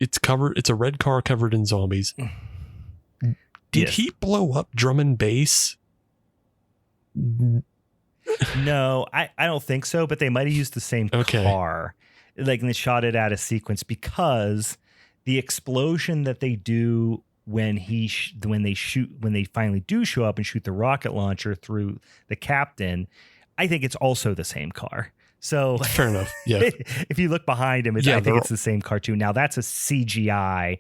it's a red car covered in zombies. Did he blow up drum and bass? No, I don't think so, but they might have used the same car. Like, and they shot it out of sequence because the explosion that they do when they finally do show up and shoot the rocket launcher through the captain, I think it's also the same car. So fair enough. Yeah. If you look behind him, I think it's the same car too. Now that's a CGI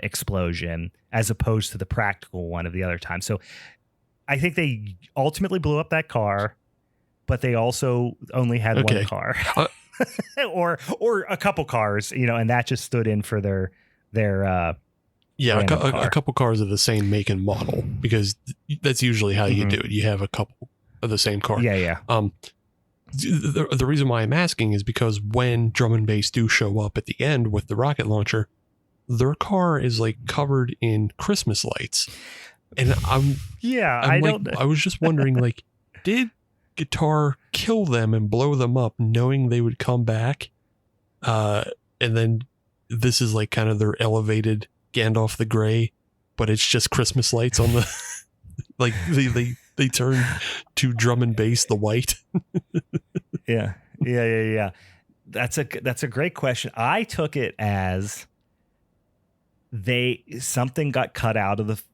explosion as opposed to the practical one of the other time. So I think they ultimately blew up that car, but they also only had one car or a couple cars, and that just stood in for their a couple cars of the same make and model, because that's usually how you do it. You have a couple of the same car. Yeah. The reason why I'm asking is because when drum and bass do show up at the end with the rocket launcher, their car is like covered in Christmas lights. And I was just wondering, like, did Guitar kill them and blow them up knowing they would come back. And then this is like kind of their elevated Gandalf the Grey, but it's just Christmas lights on the, like they turn to drum and bass, the white. Yeah. That's a great question. I took it as something got cut out of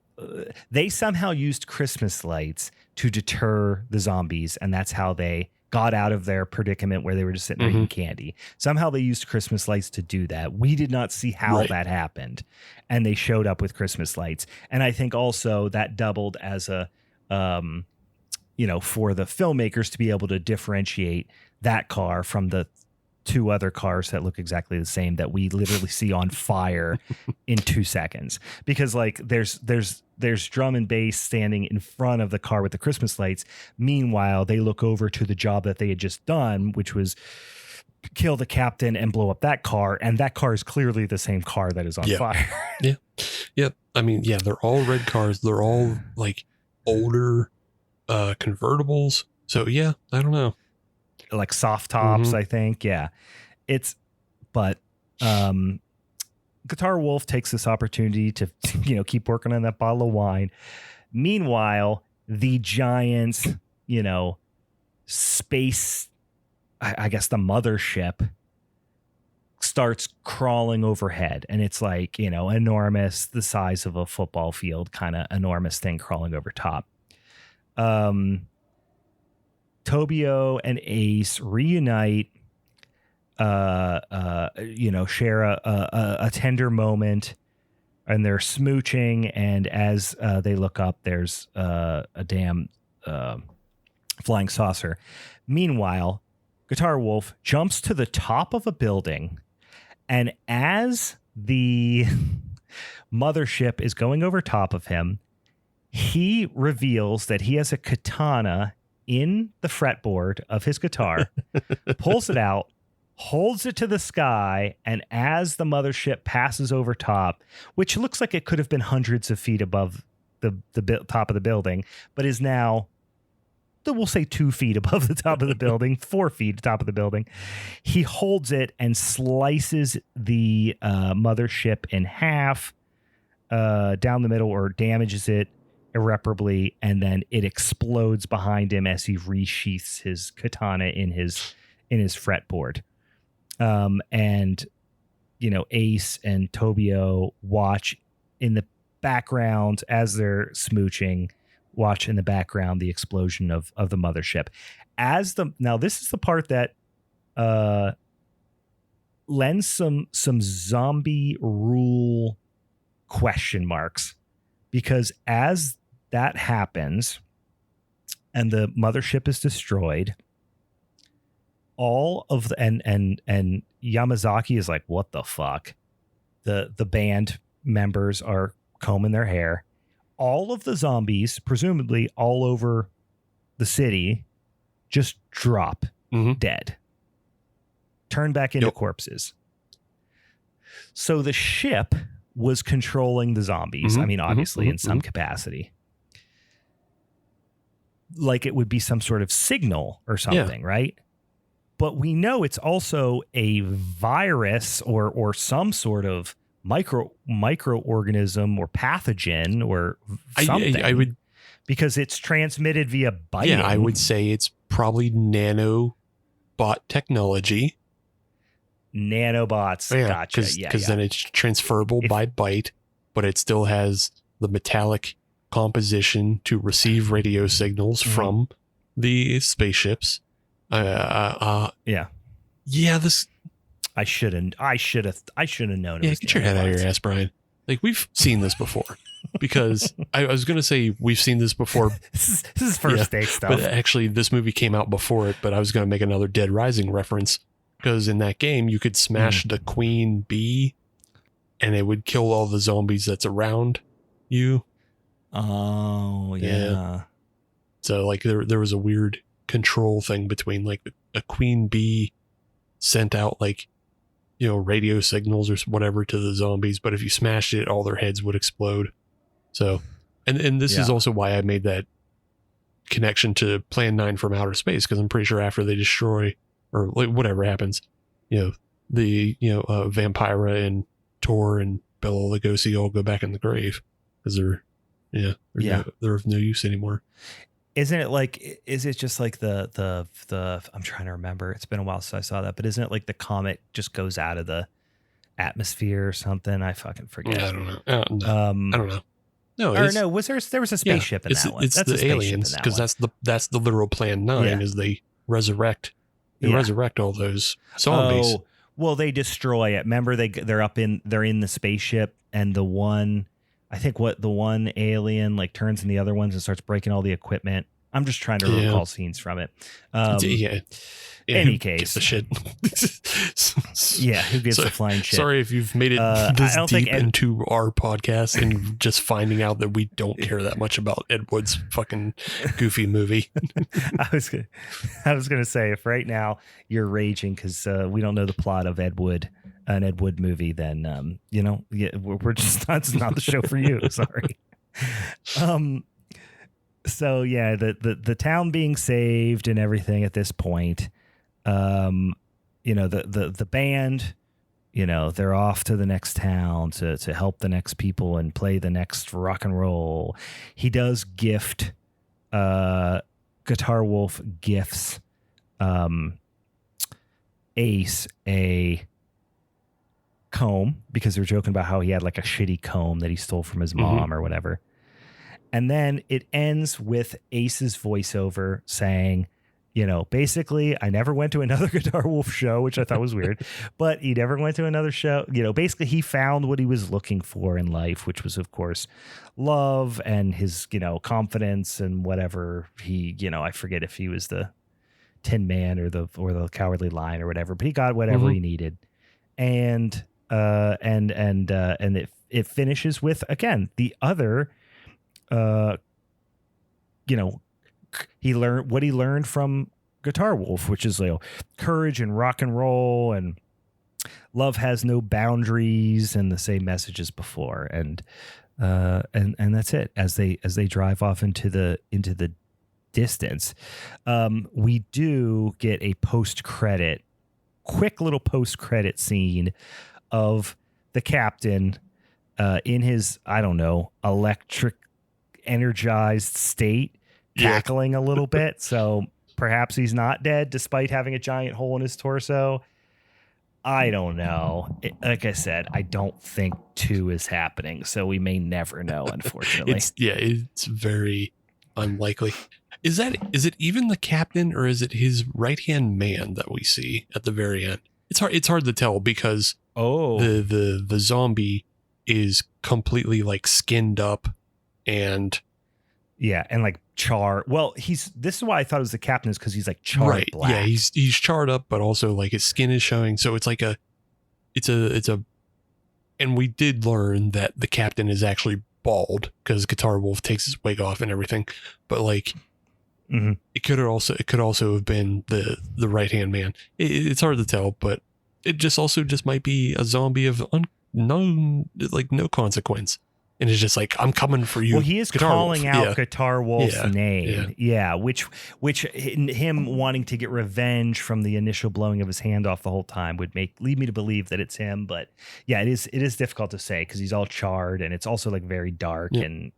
they somehow used Christmas lights to deter the zombies, and that's how they got out of their predicament where they were just sitting there eating candy. Somehow they used Christmas lights to do that. We did not see how that happened, and they showed up with Christmas lights. And I think also that doubled as a for the filmmakers to be able to differentiate that car from the two other cars that look exactly the same that we literally see on fire in 2 seconds, because like there's drum and bass standing in front of the car with the Christmas lights. Meanwhile, they look over to the job that they had just done, which was kill the captain and blow up that car. And that car is clearly the same car that is on fire. Yeah. I mean, yeah, they're all red cars. They're all like older convertibles. So yeah, I don't know. Like soft tops, I think. Yeah. But Guitar Wolf takes this opportunity to, keep working on that bottle of wine. Meanwhile, the giant, space, I guess the mothership starts crawling overhead, and it's like, enormous, the size of a football field, kind of enormous thing crawling over top. Tobio and Ace reunite, share a tender moment, and they're smooching. And as they look up, there's a damn flying saucer. Meanwhile, Guitar Wolf jumps to the top of a building, and as the mothership is going over top of him, he reveals that he has a katana in the fretboard of his guitar, pulls it out, holds it to the sky, and as the mothership passes over top, which looks like it could have been hundreds of feet above the top of the building, but is now, we'll say 2 feet above the top of the building, 4 feet top of the building, he holds it and slices the mothership in half down the middle, or damages it irreparably, and then it explodes behind him as he resheaths his katana in his fretboard. And Ace and Tobio watch in the background as they're smooching, watch in the background the explosion of the mothership. Now this is the part that lends some zombie rule question marks, because as that happens and the mothership is destroyed, all of the and Yamazaki is like, what the fuck? The band members are combing their hair. All of the zombies, presumably all over the city, just drop dead, turn back into corpses. So the ship was controlling the zombies. I mean, obviously in some capacity, like it would be some sort of signal or something, right? But we know it's also a virus or some sort of microorganism or pathogen or something. I would, because it's transmitted via biting. Yeah, I would say it's probably nanobot technology. Nanobots. Yeah, Gotcha. Because then it's transferable by bite, but it still has the metallic composition to receive radio signals from the spaceships. This. I should have known. Yeah, get your head out of your ass, Brian. Like, we've seen this before. Because I was going to say we've seen this before. This is first day stuff. But actually, this movie came out before it. But I was going to make another Dead Rising reference, because in that game you could smash the queen bee, and it would kill all the zombies that's around you. Oh yeah. So like there was a weird control thing between like a queen bee sent out like, radio signals or whatever to the zombies, but if you smashed it, all their heads would explode. So, and this is also why I made that connection to Plan 9 from outer space, because I'm pretty sure after they destroy or like whatever happens, the Vampira and Tor and Bela Lugosi all go back in the grave because they're of no use anymore. Isn't it like, is it just like the I'm trying to remember, it's been a while since I saw that, but isn't it like the comet just goes out of the atmosphere or something? I fucking forget. I don't know. I don't know. No, there was a spaceship in that one. It's that's the aliens, because that's the literal Plan 9 is they resurrect all those zombies. Oh, well, they destroy it. Remember, they're in the spaceship, and the one alien like turns in the other ones and starts breaking all the equipment. I'm just trying to recall scenes from it. Any case, the shit. Who gives a flying shit? Sorry if you've made it this deep into our podcast and just finding out that we don't care that much about Ed Wood's fucking goofy movie. I was gonna say, if right now you're raging because we don't know the plot of an Ed Wood movie, then we're just it's not the show for you. Sorry. So yeah, the town being saved and everything at this point. The band, they're off to the next town to help the next people and play the next rock and roll. He does gift, Guitar Wolf gifts, Ace a comb, because they're joking about how he had like a shitty comb that he stole from his mom or whatever. And then it ends with Ace's voiceover saying, basically, I never went to another Guitar Wolf show, which I thought was weird, but he never went to another show. Basically he found what he was looking for in life, which was, of course, love and his, confidence and whatever he, I forget if he was the Tin Man or the Cowardly Lion or whatever, but he got whatever he needed. And it finishes with, again, the other, he learned from Guitar Wolf, which is courage and rock and roll and love has no boundaries, and the same message as before. And that's it. As they drive off into the distance, we do get a quick little post credit scene of the captain in his, I don't know, electric energized state, cackling a little bit. So perhaps he's not dead despite having a giant hole in his torso. I don't know. Like I said, I don't think 2 is happening, so we may never know, unfortunately. It's very unlikely. Is it even the captain, or is it his right-hand man that we see at the very end? It's hard to tell, because the zombie is completely like skinned up and like char. Well, this is why I thought it was the captain, is because he's like charred black. Yeah, he's charred up, but also like his skin is showing. So it's like it's a, and we did learn that the captain is actually bald because Guitar Wolf takes his wig off and everything. But like, it could also have been the right hand man. It's hard to tell, but it just might be a zombie of unknown, like no consequence. And it's just like, I'm coming for you. Well, he is calling out Guitar Wolf's name. Yeah. Which him wanting to get revenge from the initial blowing of his hand off the whole time would lead me to believe that it's him. But yeah, it is difficult to say because he's all charred and it's also like very dark and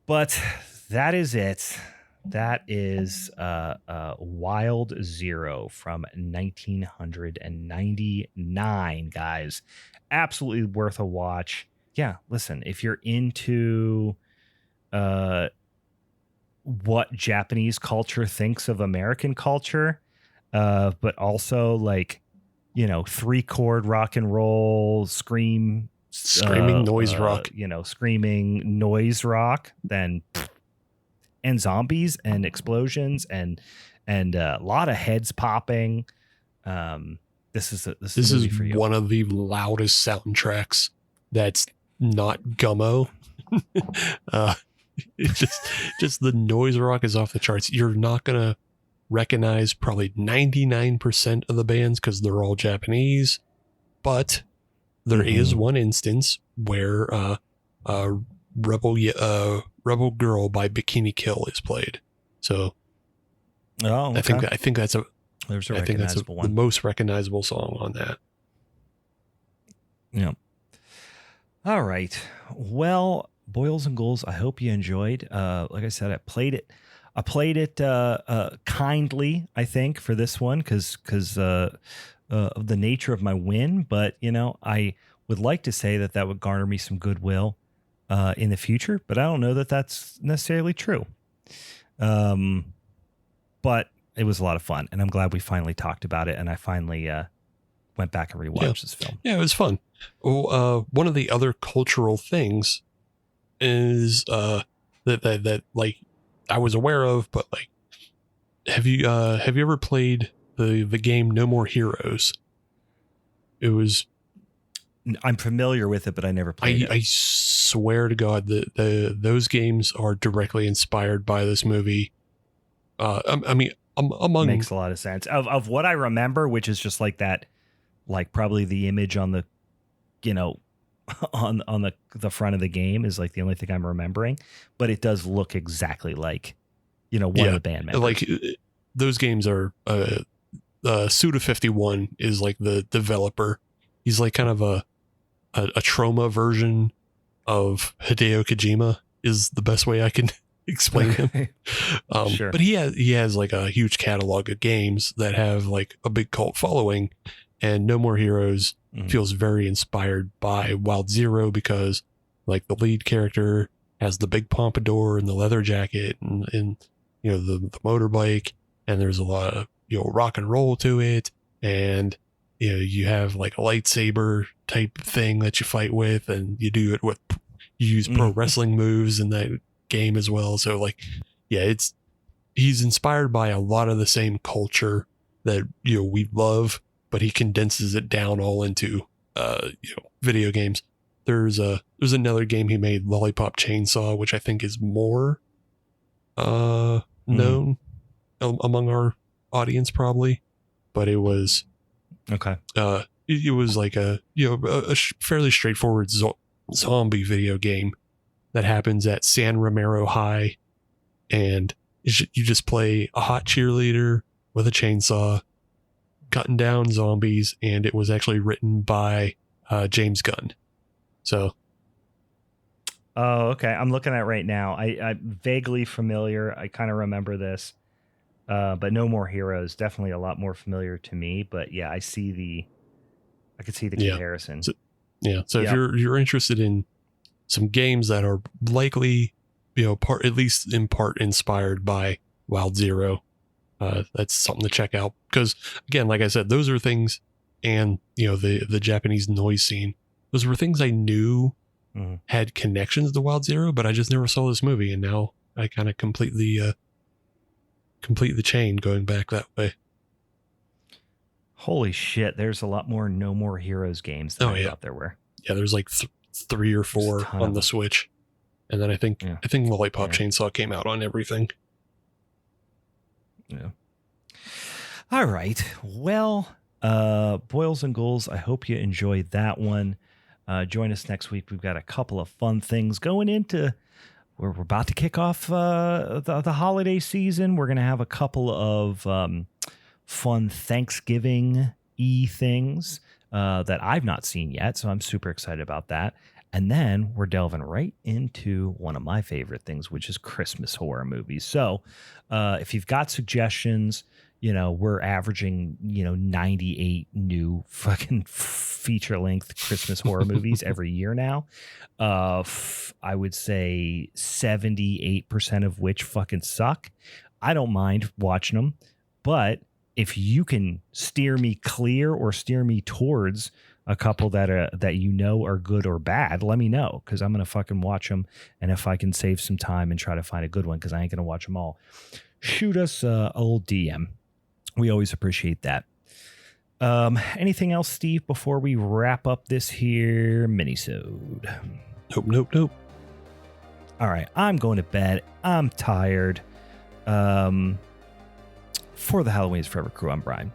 But that is it. That is Wild Zero from 1999, guys. Absolutely worth a watch. Yeah, listen, if you're into what Japanese culture thinks of American culture, but also like, 3-chord rock and roll, screaming noise rock, screaming noise rock, then and zombies and explosions and a lot of heads popping. This is for you. One of the loudest soundtracks that's not gummo. It's just the noise rock is off the charts. You're not gonna recognize probably 99% of the bands because they're all Japanese, but there is one instance where Rebel Girl by Bikini Kill is played. So okay. I think that's There's a recognizable one. The most recognizable song on that. Yeah. All right. Well, Boils and Ghouls, I hope you enjoyed. Like I said, I played it kindly, I think, for this one because of the nature of my win. But, I would like to say that would garner me some goodwill in the future, but I don't know that that's necessarily true. But it was a lot of fun, and I'm glad we finally talked about it, and I finally went back and rewatched this film. Yeah, it was fun. Well, one of the other cultural things is that like I was aware of, but like, have you ever played the game No More Heroes? I'm familiar with it, but I never played it. I swear to God that those games are directly inspired by this movie. I mean, among makes a lot of sense of what I remember, which is just like that, like probably the image on the, on the front of the game is like the only thing I'm remembering, but it does look exactly like, one of the band members. Like those games are, Suda51 is like the developer. He's like kind of a trauma version of Hideo Kojima is the best way I can explain him. Sure. But he has like a huge catalog of games that have like a big cult following, and No More Heroes feels very inspired by Wild Zero because like the lead character has the big pompadour and the leather jacket and the motorbike, and there's a lot of rock and roll to it, and you have like a lightsaber type thing that you fight with, and you use pro wrestling moves in that game as well. So like, yeah, he's inspired by a lot of the same culture that we love, but he condenses it down all into video games. There's another game he made, Lollipop Chainsaw, which I think is more known among our audience probably, but it was okay. It was like a fairly straightforward zombie video game that happens at San Romero High, and you just play a hot cheerleader with a chainsaw cutting down zombies, and it was actually written by James Gunn. So okay, I'm looking at it right now. I'm vaguely familiar. I kind of remember this, but No More Heroes definitely a lot more familiar to me. But yeah, I could see the comparison. So if you're interested in some games that are likely, at least in part inspired by Wild Zero, that's something to check out. Because again, like I said, those are things, and the Japanese noise scene, those were things I knew had connections to Wild Zero, but I just never saw this movie, and now I kind of complete the chain going back that way. Holy shit! There's a lot more No More Heroes games than I thought there were. Yeah, there's like 3 or 4 on the Switch, and then I think Lollipop Chainsaw came out on everything. Yeah. All right. Well, Boils and Ghouls, I hope you enjoyed that one. Join us next week. We've got a couple of fun things going into. We're about to kick off the holiday season. We're going to have a couple of fun Thanksgiving-y things that I've not seen yet, so I'm super excited about that. And then we're delving right into one of my favorite things, which is Christmas horror movies. So if you've got suggestions, we're averaging, 98 new fucking feature-length Christmas horror movies every year now. I would say 78% of which fucking suck. I don't mind watching them, but if you can steer me clear or steer me towards a couple that are good or bad, let me know, because I'm going to fucking watch them. And if I can save some time and try to find a good one, because I ain't going to watch them all, shoot us a little DM. We always appreciate that. Anything else, Steve, before we wrap up this here minisode? Nope. All right, I'm going to bed. I'm tired. For the Halloween is Forever crew, I'm Brian.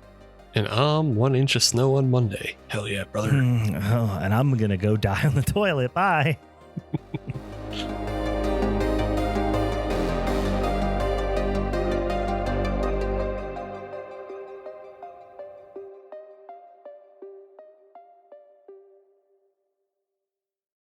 And I'm 1 inch of snow on Monday. Hell yeah, brother. And I'm going to go die on the toilet. Bye.